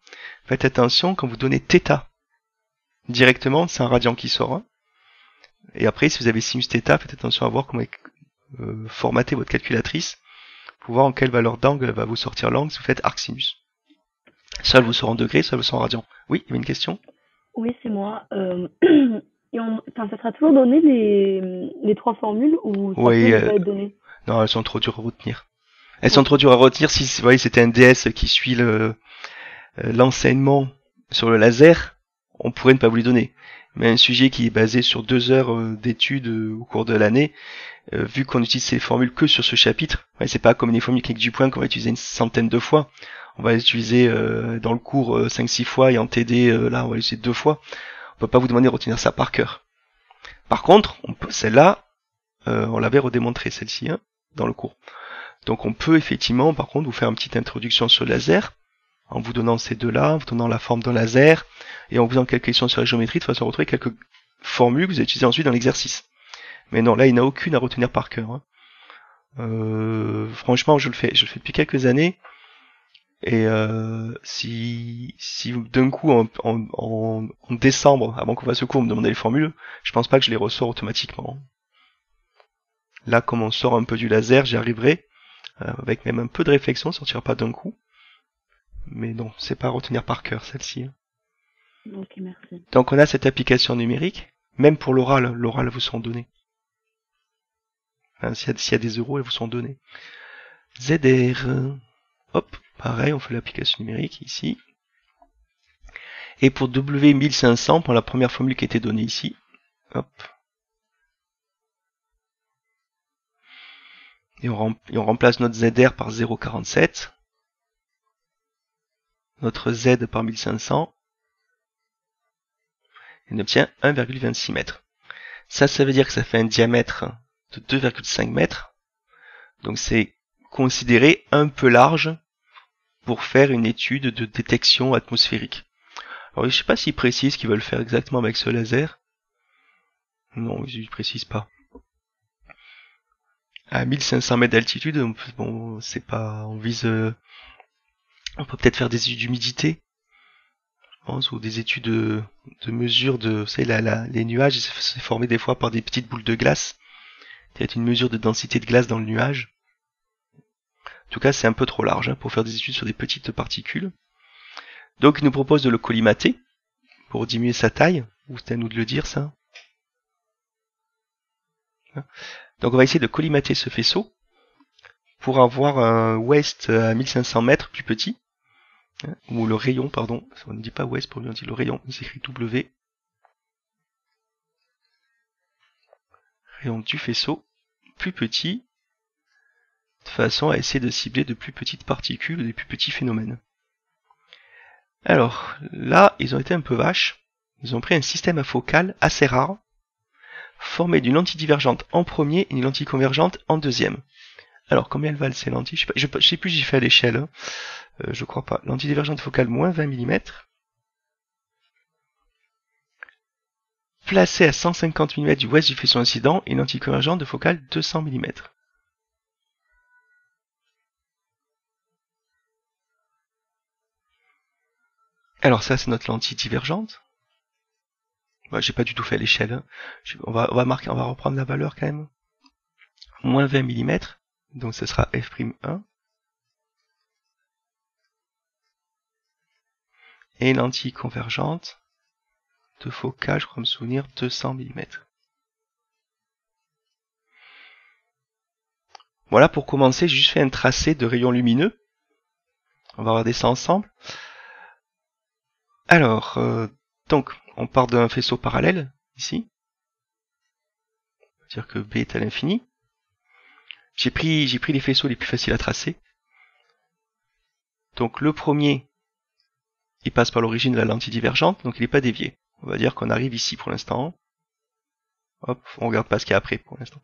faites attention quand vous donnez θ directement, c'est un radian qui sort, hein. Et après, si vous avez sinus θ, faites attention à voir comment formater votre calculatrice pour voir en quelle valeur d'angle va vous sortir l'angle si vous faites arc sinus. Soit elle vous sort en degrés, soit elle vous sort en radian. Oui, il y avait une question? Oui, c'est moi. Ça sera toujours donné les trois formules ou ça Oui, peut pas être donné? Non, elles sont trop dures à retenir. Elles sont trop dures à retenir si vous voyez, c'était un DS qui suit l'enseignement sur le laser, on pourrait ne pas vous les donner. Mais un sujet qui est basé sur 2 heures d'études au cours de l'année, vu qu'on utilise ces formules que sur ce chapitre, ouais, c'est pas comme les formules cliniques du point qu'on va utiliser une centaine de fois. On va les utiliser dans le cours 5-6 fois et en TD, là, on va les utiliser 2 fois. On peut pas vous demander de retenir ça par cœur. Par contre, celle-là, on l'avait redémontré, celle-ci, hein, dans le cours. Donc on peut effectivement, par contre, vous faire une petite introduction sur le laser, en vous donnant ces deux-là, en vous donnant la forme d'un laser, et en vous faisant quelques questions sur la géométrie, de façon à retrouver quelques formules que vous allez utiliser ensuite dans l'exercice. Mais non, là, il n'y en a aucune à retenir par cœur, hein. Franchement, je le fais depuis quelques années. Et si d'un coup en décembre, avant qu'on fasse le cours, on me demandait les formules, je pense pas que je les ressors automatiquement. Là, comme on sort un peu du laser, j'y arriverai. Avec même un peu de réflexion, ça sortira pas d'un coup. Mais non, c'est pas à retenir par cœur celle-ci. Ok, merci. Donc on a cette application numérique. Même pour l'oral vous sont donnés. Enfin, s'il y a des euros, elles vous sont donnés. ZR. Hop, pareil, on fait l'application numérique ici. Et pour W1500, pour la première formule qui a été donnée ici, hop. Et on remplace notre ZR par 0,47. Notre Z par 1500. Et on obtient 1,26 mètres. Ça veut dire que ça fait un diamètre de 2,5 mètres. Donc c'est considéré un peu large pour faire une étude de détection atmosphérique. Alors je sais pas s'ils précisent qu'ils veulent faire exactement avec ce laser. Non, ils ne précisent pas. À 1500 mètres d'altitude, bon, c'est pas, on vise, on peut peut-être faire des études d'humidité, je pense, ou des études de mesure de, vous savez, les nuages, c'est formé des fois par des petites boules de glace. Peut-être une mesure de densité de glace dans le nuage. En tout cas, c'est un peu trop large pour faire des études sur des petites particules. Donc, il nous propose de le collimater pour diminuer sa taille. Ou c'est à nous de le dire, ça. Donc, on va essayer de collimater ce faisceau pour avoir un waste à 1500 mètres plus petit. Ou le rayon, pardon. On ne dit pas waste pour lui, on dit le rayon. Il s'écrit W. Rayon du faisceau plus petit, de façon à essayer de cibler de plus petites particules ou des plus petits phénomènes. Alors, là, ils ont été un peu vaches. Ils ont pris un système afocal assez rare, formé d'une lentille divergente en premier et une lentille convergente en deuxième. Alors, combien elles valent ces lentilles? Je sais plus, j'y fais à l'échelle. Je crois pas. Lentille divergente focale moins 20 mm. Placée à 150 mm du ouest du faisceau incident et une lentille convergente de focale 200 mm. Alors ça, c'est notre lentille divergente. Bah, j'ai pas du tout fait l'échelle. On va reprendre la valeur quand même. Moins 20 mm. Donc ce sera f'1. Et une lentille convergente de focale, je crois me souvenir, 200 mm. Voilà, pour commencer, j'ai juste fait un tracé de rayons lumineux. On va regarder ça ensemble. Alors, donc, on part d'un faisceau parallèle, ici. C'est-à-dire que B est à l'infini. J'ai pris les faisceaux les plus faciles à tracer. Donc le premier, il passe par l'origine de la lentille divergente, donc il n'est pas dévié. On va dire qu'on arrive ici pour l'instant. Hop, on regarde pas ce qu'il y a après pour l'instant.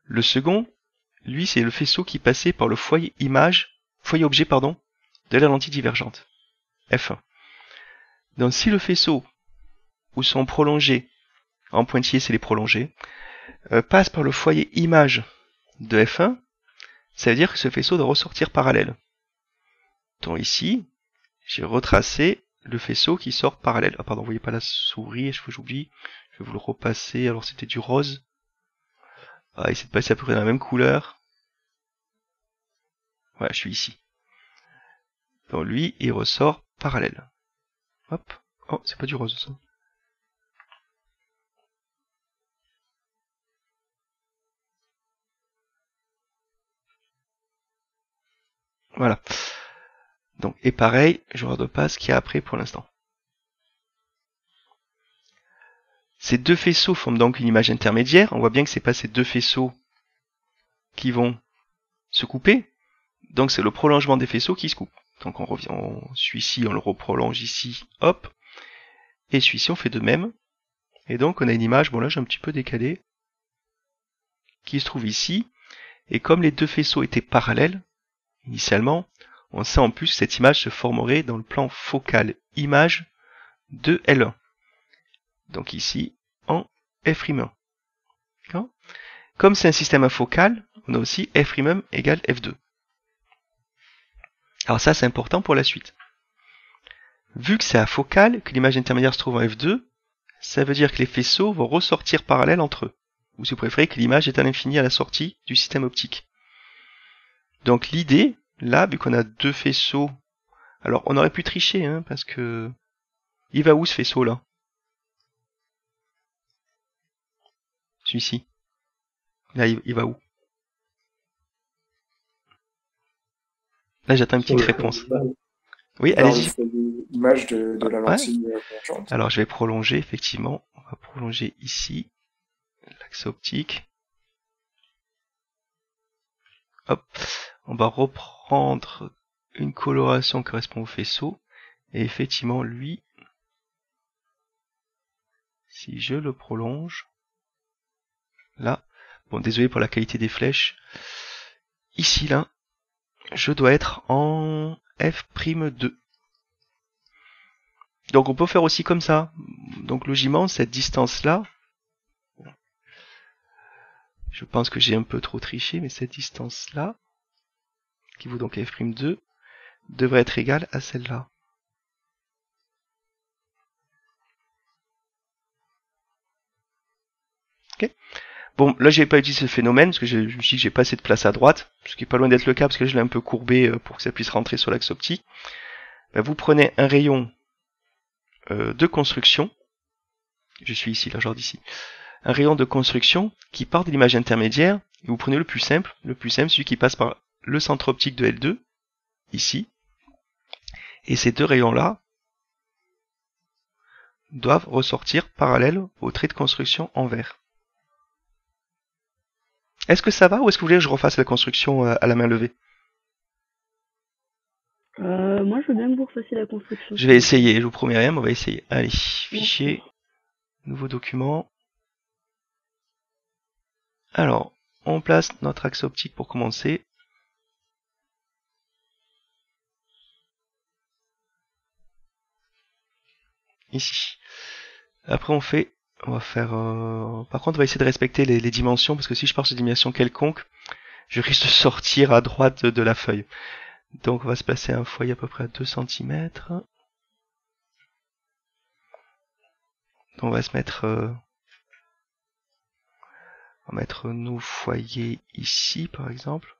Le second, lui, c'est le faisceau qui passait par le foyer objet, de la lentille divergente. F1. Donc si le faisceau, où sont prolongés, en pointillé c'est les prolongés, passe par le foyer image de F1, ça veut dire que ce faisceau doit ressortir parallèle. Donc ici, j'ai retracé le faisceau qui sort parallèle. Ah pardon, vous voyez pas la souris, j'oublie. Je vais vous le repasser. Alors c'était du rose. Ah, essayez de passer à peu près dans la même couleur. Voilà, je suis ici. Donc lui, il ressort parallèle. Hop. Oh, c'est pas du rose ça. Voilà. Donc, et pareil, je regarde pas ce qu'il y a après pour l'instant. Ces deux faisceaux forment donc une image intermédiaire. On voit bien que c'est pas ces deux faisceaux qui vont se couper. Donc c'est le prolongement des faisceaux qui se coupe. Donc on revient, celui-ci on le reprolonge ici, hop. Et celui-ci on fait de même. Et donc on a une image, bon là j'ai un petit peu décalé, qui se trouve ici. Et comme les deux faisceaux étaient parallèles, initialement, on sait en plus que cette image se formerait dans le plan focal image de L1. Donc ici, en F'1. Comme c'est un système afocal, on a aussi f' égale f2. Alors ça, c'est important pour la suite. Vu que c'est à focale, que l'image intermédiaire se trouve en f2, ça veut dire que les faisceaux vont ressortir parallèles entre eux. Ou si vous préférez, que l'image est à l'infini à la sortie du système optique. Donc l'idée, là, vu qu'on a deux faisceaux, alors on aurait pu tricher, hein, parce que... Il va où ce faisceau-là? Celui-ci. Là, il va où? Là, j'attends une petite réponse. Oui, allez-y. L'image de la Ouais. lentille convergente. Alors, je vais prolonger, effectivement. On va prolonger ici l'axe optique. Hop. On va reprendre une coloration qui correspond au faisceau. Et effectivement, lui, si je le prolonge, là, bon, désolé pour la qualité des flèches. Ici, là, je dois être en f'2. Donc on peut faire aussi comme ça. Donc logiquement, cette distance-là, je pense que j'ai un peu trop triché, mais cette distance-là, qui vaut donc f'2, devrait être égale à celle-là. Ok. Bon, là j'ai pas utilisé ce phénomène, parce que je me suis dit que j'ai pas assez de place à droite, ce qui est pas loin d'être le cas, parce que je l'ai un peu courbé pour que ça puisse rentrer sur l'axe optique. Ben, vous prenez un rayon de construction, je suis ici, là, genre d'ici, un rayon de construction qui part de l'image intermédiaire, et vous prenez le plus simple, celui qui passe par le centre optique de L2, ici, et ces deux rayons-là doivent ressortir parallèles au trait de construction en vert. Est-ce que ça va, ou est-ce que vous voulez que je refasse la construction à la main levée? Moi, je veux bien que vous refassiez la construction. Je vais essayer, je vous promets rien, mais on va essayer. Allez, fichier, nouveau document. Alors, on place notre axe optique pour commencer. Ici. Après, on va faire... Par contre, on va essayer de respecter les dimensions, parce que si je pars sur des dimensions quelconques, je risque de sortir à droite de la feuille. Donc, on va se placer un foyer à peu près à 2 cm. On va se mettre... on va mettre nos foyers ici, par exemple.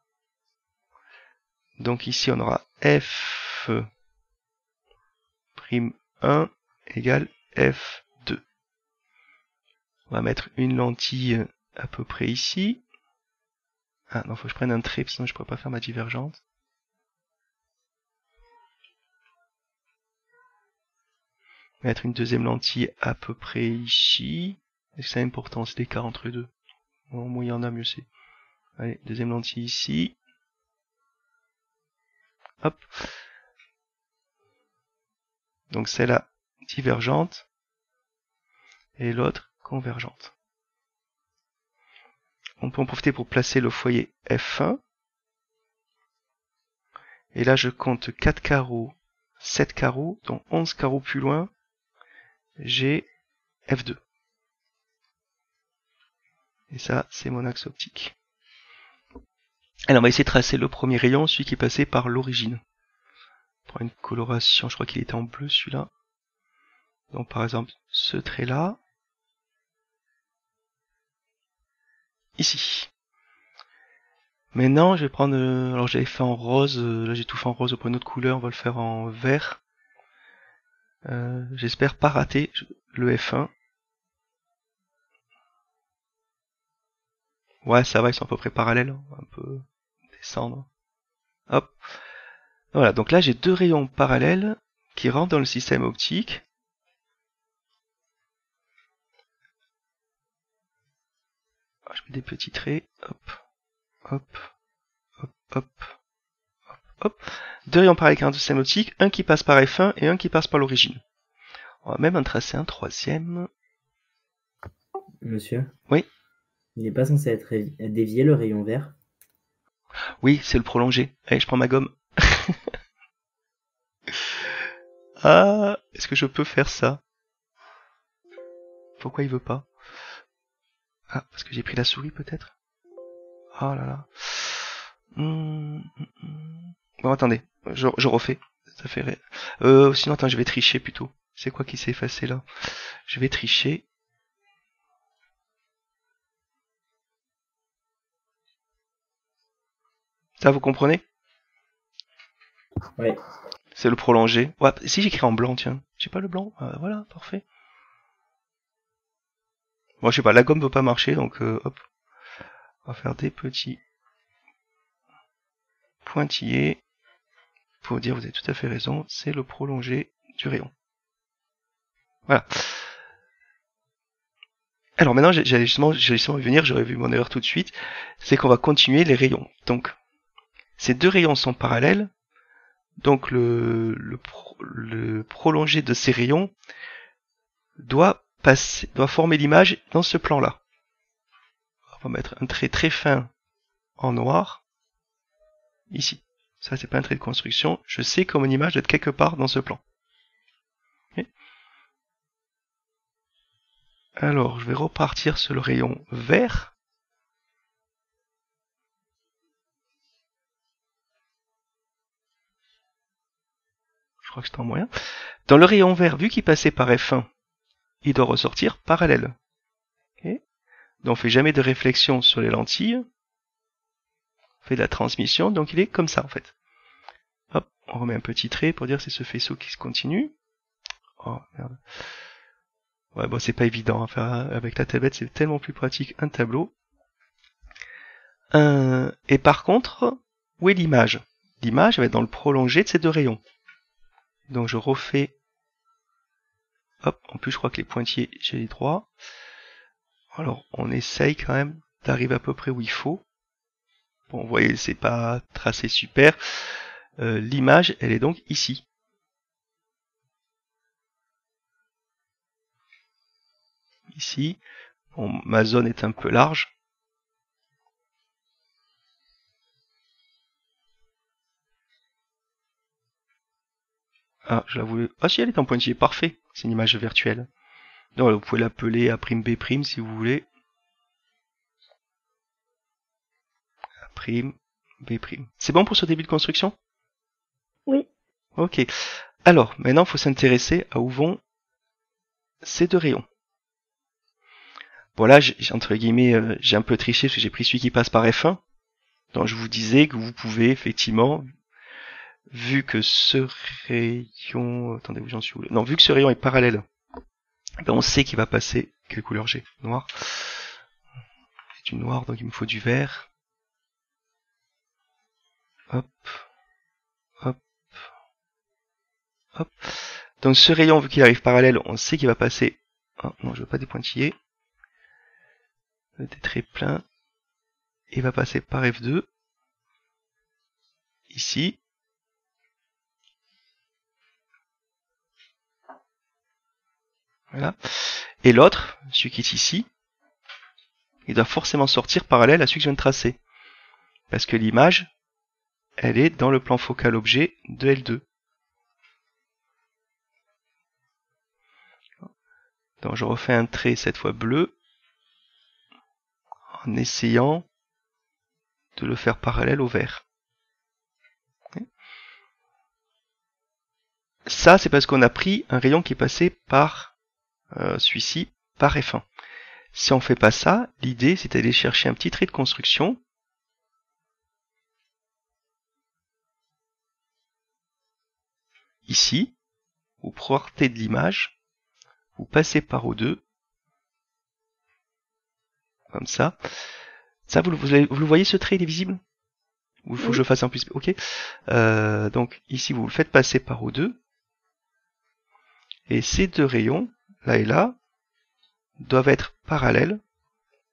Donc ici, on aura f'1 égale f2. On va mettre une lentille à peu près ici. Ah non, faut que je prenne un trait, sinon je pourrais pas faire ma divergente. Mettre une deuxième lentille à peu près ici. Est-ce que c'est important, c'est l'écart entre les deux? Au moins il y en a, mieux c'est. Allez, deuxième lentille ici. Hop. Donc celle-là divergente et l'autre convergente. On peut en profiter pour placer le foyer F1. Et là je compte 4 carreaux, 7 carreaux, donc 11 carreaux plus loin, j'ai F2. Et ça, c'est mon axe optique. Alors on va essayer de tracer le premier rayon, celui qui est passé par l'origine. Pour une coloration, je crois qu'il était en bleu celui-là. Donc par exemple, ce trait-là. Ici. Maintenant, je vais prendre... alors j'avais fait en rose, là j'ai tout fait en rose, pour une autre couleur, on va le faire en vert. J'espère pas rater le F1. Ouais, ça va, ils sont à peu près parallèles. On va un peu descendre. Hop. Voilà, donc là j'ai deux rayons parallèles qui rentrent dans le système optique. Je mets des petits traits. Hop. Hop. Hop. Hop. Hop. Hop. Deux rayons parallèles qui rentrent dans le système optique. Un qui passe par F1 et un qui passe par l'origine. On va même en tracer un troisième. Monsieur? Oui. Il n'est pas censé être dévié le rayon vert? Oui, c'est le prolongé. Allez, je prends ma gomme. Ah, est-ce que je peux faire ça? Pourquoi il veut pas? Ah, parce que j'ai pris la souris peut-être? Oh là là. Bon, attendez, je refais. Ça fait... sinon, attends, je vais tricher plutôt. C'est quoi qui s'est effacé là? Je vais tricher. Ça, vous comprenez? Ouais. C'est le prolongé. Ouais, si j'écris en blanc, tiens. J'ai pas le blanc. Voilà, parfait. Bon, je sais pas, la gomme veut pas marcher, donc hop. On va faire des petits pointillés pour dire, vous avez tout à fait raison, c'est le prolongé du rayon. Voilà. Alors maintenant, j'allais justement y venir, j'aurais vu mon erreur tout de suite, c'est qu'on va continuer les rayons. Donc, ces deux rayons sont parallèles, donc le prolongé de ces rayons doit former l'image dans ce plan-là. On va mettre un trait très fin en noir, ici. Ça, c'est pas un trait de construction, je sais que mon image doit être quelque part dans ce plan. Okay. Alors, je vais repartir sur le rayon vert. Je crois que c'est en moyen. Dans le rayon vert, vu qu'il passait par F1, il doit ressortir parallèle. Okay. Donc on fait jamais de réflexion sur les lentilles. On fait de la transmission, donc il est comme ça en fait. Hop, on remet un petit trait pour dire c'est ce faisceau qui se continue. Oh merde. Ouais, bon, c'est pas évident à faire avec la tablette, c'est tellement plus pratique un tableau. Et par contre, où est l'image? L'image va être dans le prolongé de ces deux rayons. Donc je refais. Hop, en plus je crois que les pointillés, j'ai les droits. Alors on essaye quand même d'arriver à peu près où il faut. Bon, vous voyez, c'est pas tracé super. L'image, elle est donc ici. Ici. Bon, ma zone est un peu large. Ah, je la voulais. Ah si, elle est en pointillé, parfait. C'est une image virtuelle. Donc vous pouvez l'appeler A', B' si vous voulez. A', B'. C'est bon pour ce début de construction? Oui. Ok. Alors, maintenant, il faut s'intéresser à où vont ces deux rayons. Bon là, entre guillemets, j'ai un peu triché parce que j'ai pris celui qui passe par F1. Donc je vous disais que vous pouvez effectivement, vu que ce rayon... Attendez, où j'en suis où? Non, vu que ce rayon est parallèle, ben on sait qu'il va passer... Quelle couleur j'ai? Noir. C'est du noir, donc il me faut du vert. Hop. Hop. Hop. Donc ce rayon, vu qu'il arrive parallèle, on sait qu'il va passer... Oh, non, je veux pas des pointillés. Des traits pleins. Il va passer par F2. Ici. Voilà. Et l'autre, celui qui est ici, il doit forcément sortir parallèle à celui que je viens de tracer. Parce que l'image, elle est dans le plan focal objet de L2. Donc je refais un trait cette fois bleu, en essayant de le faire parallèle au vert. Ça, c'est parce qu'on a pris un rayon qui est passé par celui-ci, par F1. Si on fait pas ça, l'idée c'est d'aller chercher un petit trait de construction. Ici, vous partez de l'image, vous passez par O2, comme ça. Ça, vous le voyez ce trait, il est visible? Ou il faut que je le fasse en plus? Ok. Donc ici, vous le faites passer par O2. Et ces deux rayons, là et là, doivent être parallèles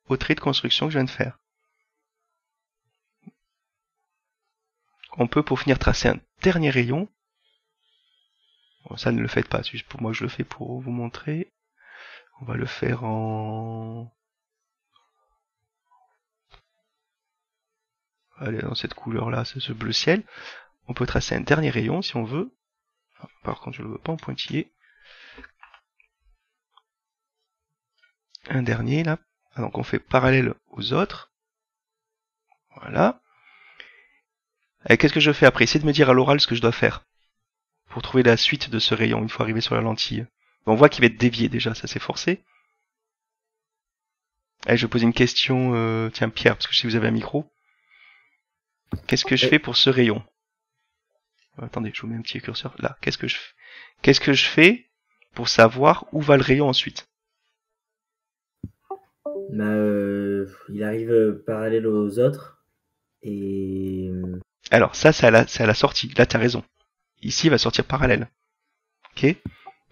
au trait de construction que je viens de faire. On peut pour finir tracer un dernier rayon. Bon, ça ne le faites pas, c'est juste pour moi que je le fais pour vous montrer. On va le faire en... Allez, dans cette couleur-là, c'est ce bleu ciel. On peut tracer un dernier rayon si on veut. Par contre, je ne le veux pas en pointillé. Un dernier, là. Donc on fait parallèle aux autres. Voilà. Et qu'est-ce que je fais après? Essayez de me dire à l'oral ce que je dois faire pour trouver la suite de ce rayon une fois arrivé sur la lentille. On voit qu'il va être dévié déjà, ça c'est forcé. Allez, je vais poser une question, tiens Pierre, parce que je sais que vous avez un micro. Qu'est-ce que je fais pour ce rayon? Attendez, je vous mets un petit curseur là. Qu'est-ce que je fais pour savoir où va le rayon ensuite? Bah, il arrive parallèle aux autres. Et Alors ça, c'est à la sortie. Là, t'as raison. Ici, il va sortir parallèle. Ok?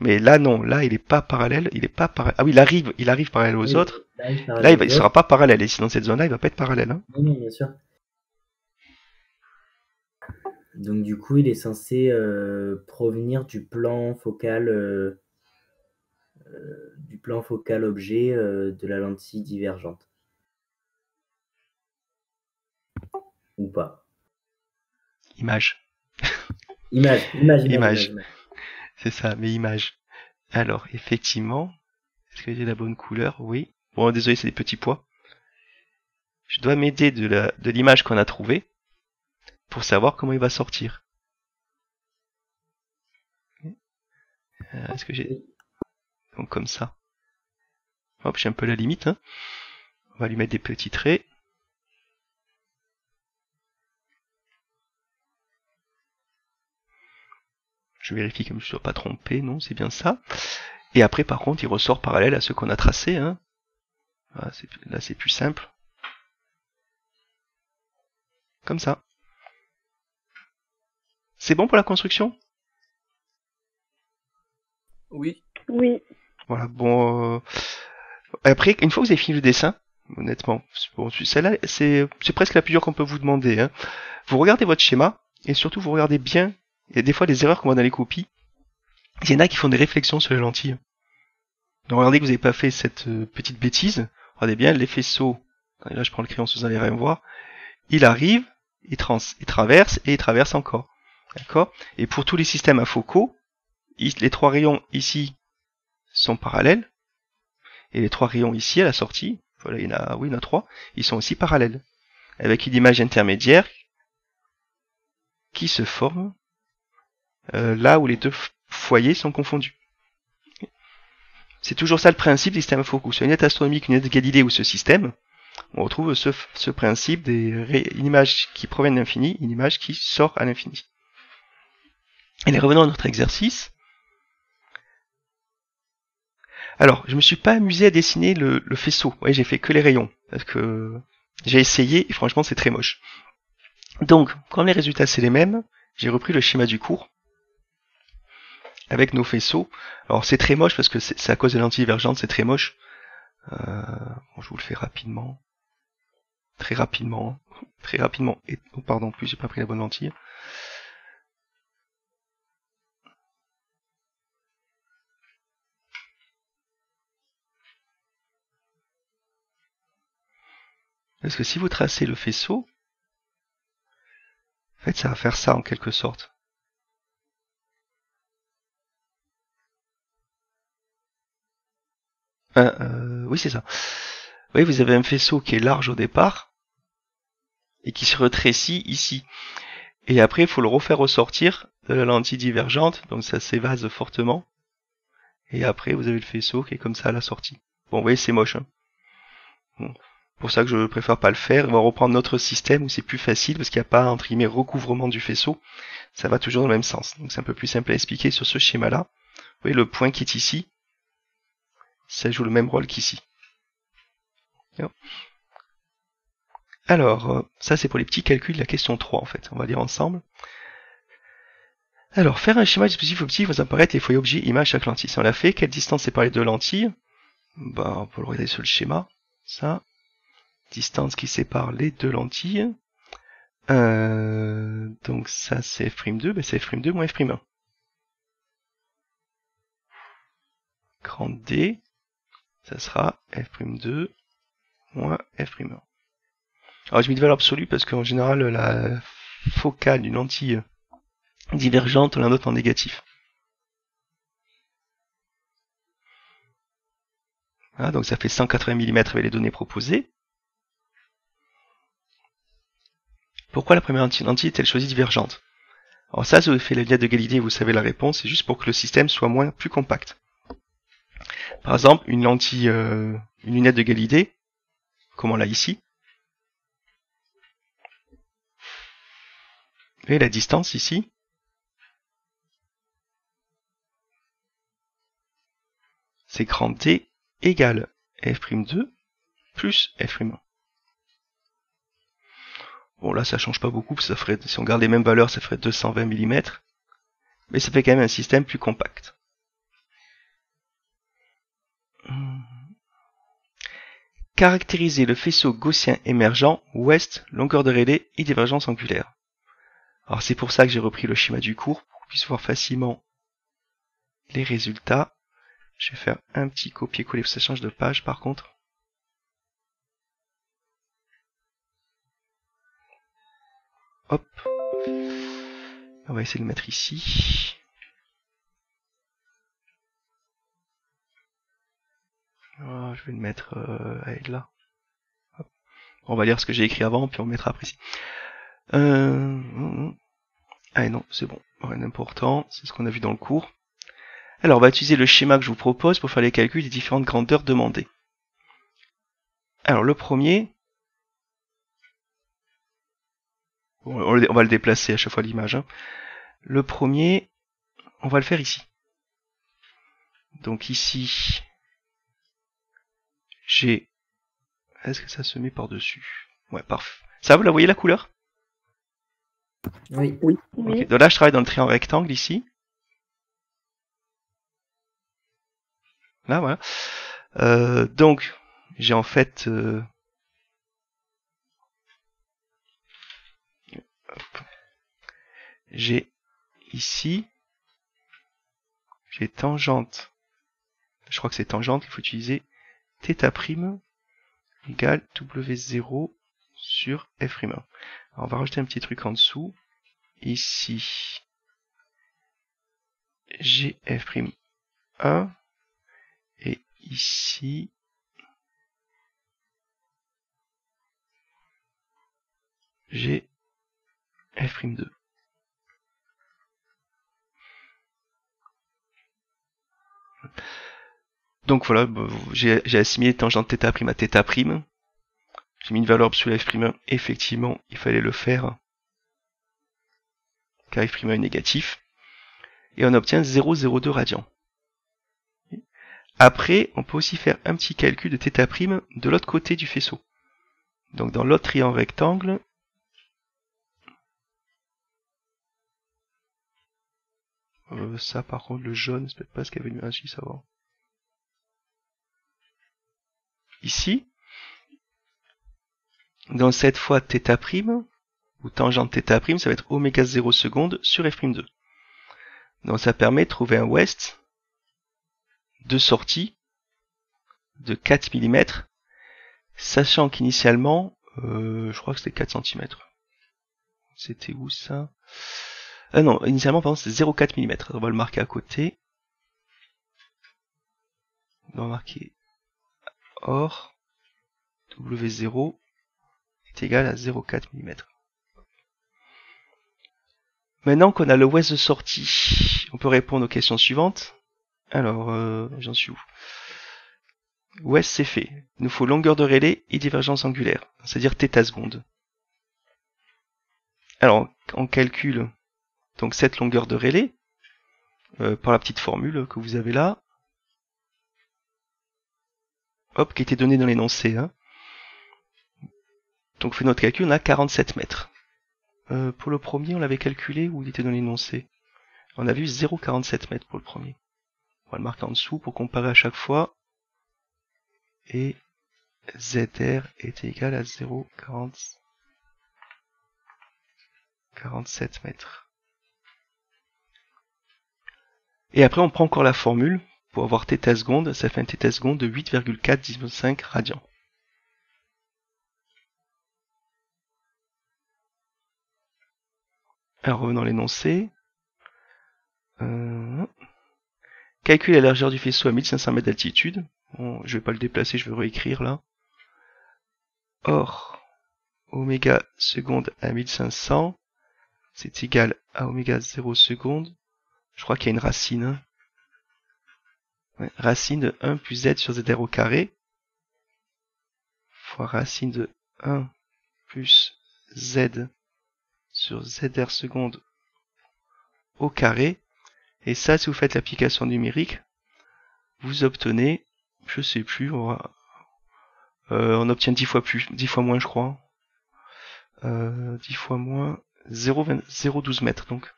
Mais là, non. Là, il est pas parallèle. Il est pas parallèle. Ah oui, il arrive parallèle aux autres. Là, il sera pas parallèle. Et sinon, dans cette zone-là, il va pas être parallèle. Hein. Oui, bien sûr. Donc du coup, il est censé provenir du plan focal objet de la lentille divergente. Ou pas. Image. Image. C'est ça, mais image. Alors, effectivement, est-ce que j'ai la bonne couleur? Oui. Bon, désolé, c'est des petits pois. Je dois m'aider de l'image qu'on a trouvée pour savoir comment il va sortir. Est-ce que j'ai... Donc comme ça. Hop, j'ai un peu la limite. Hein. On va lui mettre des petits traits. Je vérifie que je ne me sois pas trompé. Non, c'est bien ça. Et après, par contre, il ressort parallèle à ceux qu'on a tracés. Hein. Voilà, là, c'est plus simple. Comme ça. C'est bon pour la construction? Oui. Oui. Voilà, bon... Après, une fois que vous avez fini le dessin, honnêtement, bon, celle-là, c'est presque la plus dure qu'on peut vous demander. Hein. Vous regardez votre schéma, et surtout vous regardez bien, il y a des fois des erreurs qu'on voit dans les copies. Il y en a qui font des réflexions sur les lentilles. Donc regardez que vous n'avez pas fait cette petite bêtise. Regardez bien, les faisceaux, et là je prends le crayon si vous n'allez rien voir, il arrive, il traverse, et il traverse encore. D'accord? Et pour tous les systèmes infocaux, les trois rayons ici sont parallèles, et les trois rayons ici à la sortie, voilà, il y en a trois, ils sont aussi parallèles, avec une image intermédiaire qui se forme là où les deux foyers sont confondus. C'est toujours ça le principe des systèmes infocaux. Sur une lunette astronomique, une lunette Galilée ou ce système, on retrouve ce principe une image qui provient de l'infini, une image qui sort à l'infini. Et revenons à notre exercice. Alors, je me suis pas amusé à dessiner le faisceau. Ouais, j'ai fait que les rayons. Parce que j'ai essayé et franchement c'est très moche. Donc, comme les résultats c'est les mêmes, j'ai repris le schéma du cours avec nos faisceaux. Alors c'est très moche parce que c'est à cause de lentilles divergentes, c'est très moche. Bon, je vous le fais rapidement. Très rapidement. Hein. Très rapidement. Et, oh pardon, en plus j'ai pas pris la bonne lentille. Parce que si vous tracez le faisceau, en fait ça va faire ça en quelque sorte. Oui c'est ça. Vous voyez, vous avez un faisceau qui est large au départ et qui se rétrécit ici. Et après, il faut le refaire ressortir de la lentille divergente, donc ça s'évase fortement. Et après, vous avez le faisceau qui est comme ça à la sortie. Bon, vous voyez, c'est moche. Hein. Bon. Pour ça que je préfère pas le faire. On va reprendre notre système où c'est plus facile parce qu'il n'y a pas entre guillemets recouvrement du faisceau. Ça va toujours dans le même sens. Donc c'est un peu plus simple à expliquer sur ce schéma-là. Vous voyez, le point qui est ici, ça joue le même rôle qu'ici. Alors, ça c'est pour les petits calculs de la question 3 en fait. On va lire ensemble. Alors, faire un schéma dispositif optique va apparaître les foyers objets images chaque lentille. Si on l'a fait, quelle distance sépare les deux lentilles? Bah, on peut le regarder sur le schéma. Ça. Distance qui sépare les deux lentilles. Donc ça c'est f'2, ben c'est f'2 moins f'1. Grand D, ça sera f'2 moins f'1. Alors je mets de valeur absolue parce qu'en général la focale d'une lentille divergente on la note en négatif. Voilà, donc ça fait 180 mm avec les données proposées. Pourquoi la première lentille est-elle choisie divergente? Alors ça, si vous fait la lunette de Galilée, vous savez la réponse, c'est juste pour que le système soit plus compact. Par exemple, une lentille, une lunette de Galilée, comme on l'a ici. Et la distance ici. C'est grand T égale f'2 plus f'1. Bon là ça change pas beaucoup, ça ferait, si on garde les mêmes valeurs, ça ferait 220 mm. Mais ça fait quand même un système plus compact. Caractériser le faisceau gaussien émergent, ouest, longueur de Rayleigh et divergence angulaire. Alors c'est pour ça que j'ai repris le schéma du cours, pour qu'on puisse voir facilement les résultats. Je vais faire un petit copier-coller, ça change de page par contre. Hop. On va essayer de le mettre ici. Oh, je vais le mettre là. Hop. On va lire ce que j'ai écrit avant, puis on le mettra après ici. Ah non, c'est bon, rien d'important, c'est ce qu'on a vu dans le cours. Alors on va utiliser le schéma que je vous propose pour faire les calculs des différentes grandeurs demandées. Alors le premier, on va le déplacer à chaque fois l'image. Hein. Le premier, on va le faire ici. Donc ici, j'ai... Est-ce que ça se met par-dessus? Ouais, parfait. Ça, vous la voyez la couleur? Oui. Okay. Donc là, je travaille dans le triangle rectangle ici. Là, voilà. Donc, j'ai en fait... j'ai ici... J'ai tangente. Je crois que c'est tangente qu'il faut utiliser. θ' égale W0 sur F'. Alors, on va rajouter un petit truc en dessous. Ici, j'ai F'1. Et ici, j'ai F'2. Donc voilà, j'ai assimilé tangente θ' à θ'. J'ai mis une valeur absolue à F'1. Effectivement, il fallait le faire. Car F'1 est négatif. Et on obtient 0,02 radians. Après, on peut aussi faire un petit calcul de θ' de l'autre côté du faisceau. Donc dans l'autre triangle rectangle, ça par contre le jaune, c'est peut-être pas ce qu'il y avait mis ainsi avant. Ici, dans cette fois θ', ou tangente θ', ça va être oméga 0 secondes sur F'2. Donc ça permet de trouver un ouest de sortie de 4 mm, sachant qu'initialement, je crois que c'était 4 cm. C'était où ça? Ah non, initialement, pardon, c'est 0,4 mm. On va le marquer à côté. On va marquer or W0 est égal à 0,4 mm. Maintenant qu'on a le ouest de sortie, on peut répondre aux questions suivantes. Alors, j'en suis où? Ouest, c'est fait. Il nous faut longueur de Rayleigh et divergence angulaire, c'est-à-dire θ secondes. Alors, on calcule donc cette longueur de Rayleigh par la petite formule que vous avez là. Hop, qui était donnée dans l'énoncé. Hein. Donc, on fait notre calcul, on a 47 mètres. Pour le premier, on l'avait calculé ou il était dans l'énoncé? On a vu 0,47 mètres pour le premier. On va le marquer en dessous pour comparer à chaque fois. Et ZR est égal à 0,47 mètres. Et après, on prend encore la formule pour avoir θ secondes. Ça fait un θ seconde de 8,495 radians. Alors revenons à l'énoncé. Calcule la largeur du faisceau à 1500 mètres d'altitude. Bon, je vais pas le déplacer, je vais réécrire là. Or, oméga seconde à 1500, c'est égal à oméga 0 seconde. Je crois qu'il y a une racine. Hein. Ouais, racine de 1 plus z sur zr au carré, fois racine de 1 plus z sur zr seconde au carré. Et ça, si vous faites l'application numérique, vous obtenez, je sais plus, on obtient 10 fois moins, je crois. 10 fois moins 0,12 mètres, donc.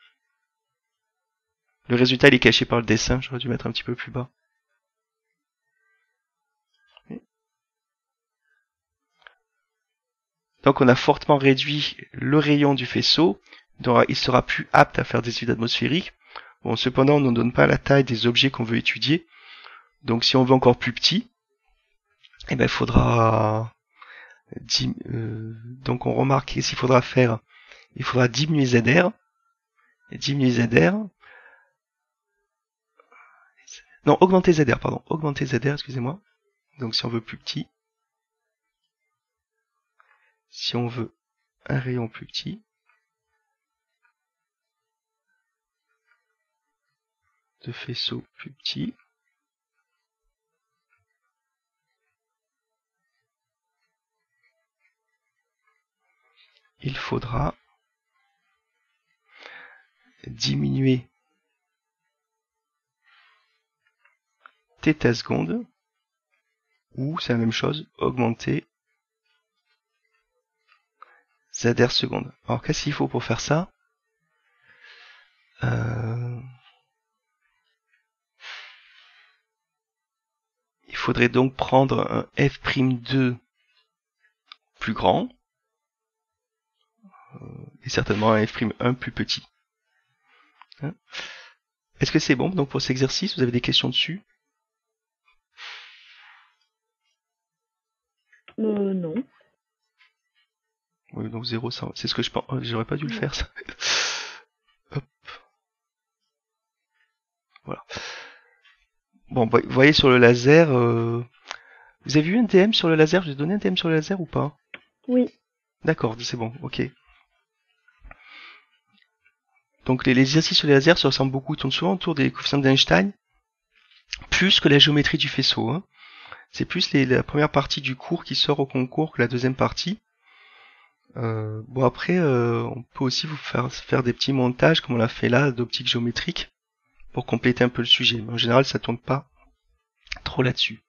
Le résultat, il est caché par le dessin, j'aurais dû mettre un petit peu plus bas. Donc on a fortement réduit le rayon du faisceau, donc il sera plus apte à faire des études atmosphériques. Bon, cependant, on ne donne pas la taille des objets qu'on veut étudier. Donc si on veut encore plus petit, eh ben, il faudra donc on remarque qu'il faudra faire, il faudra diminuer ZR, non, augmenter ZR, pardon, augmenter ZR, excusez-moi. Donc si on veut plus petit, si on veut un rayon plus petit, de faisceau plus petit, il faudra diminuer θ seconde, ou c'est la même chose, augmenter ZR seconde. Alors qu'est-ce qu'il faut pour faire ça? Il faudrait donc prendre un f'2 plus grand, et certainement un f'1 plus petit. Hein? Est-ce que c'est bon donc pour cet exercice? Vous avez des questions dessus? Non. Oui, donc 0, c'est ce que je pense. J'aurais pas dû le faire, ça. Hop. Voilà. Bon, vous voyez sur le laser, vous avez eu un DM sur le laser? Je vous ai donné un DM sur le laser ou pas? Oui. D'accord, c'est bon, ok. Donc les exercices sur les lasers se ressemblent beaucoup, ils tournent souvent autour des coefficients d'Einstein, plus que la géométrie du faisceau. Hein. C'est plus la première partie du cours qui sort au concours que la deuxième partie. Bon après, on peut aussi vous faire des petits montages comme on l'a fait là, d'optique géométrique, pour compléter un peu le sujet. Mais en général, ça tourne pas trop là-dessus.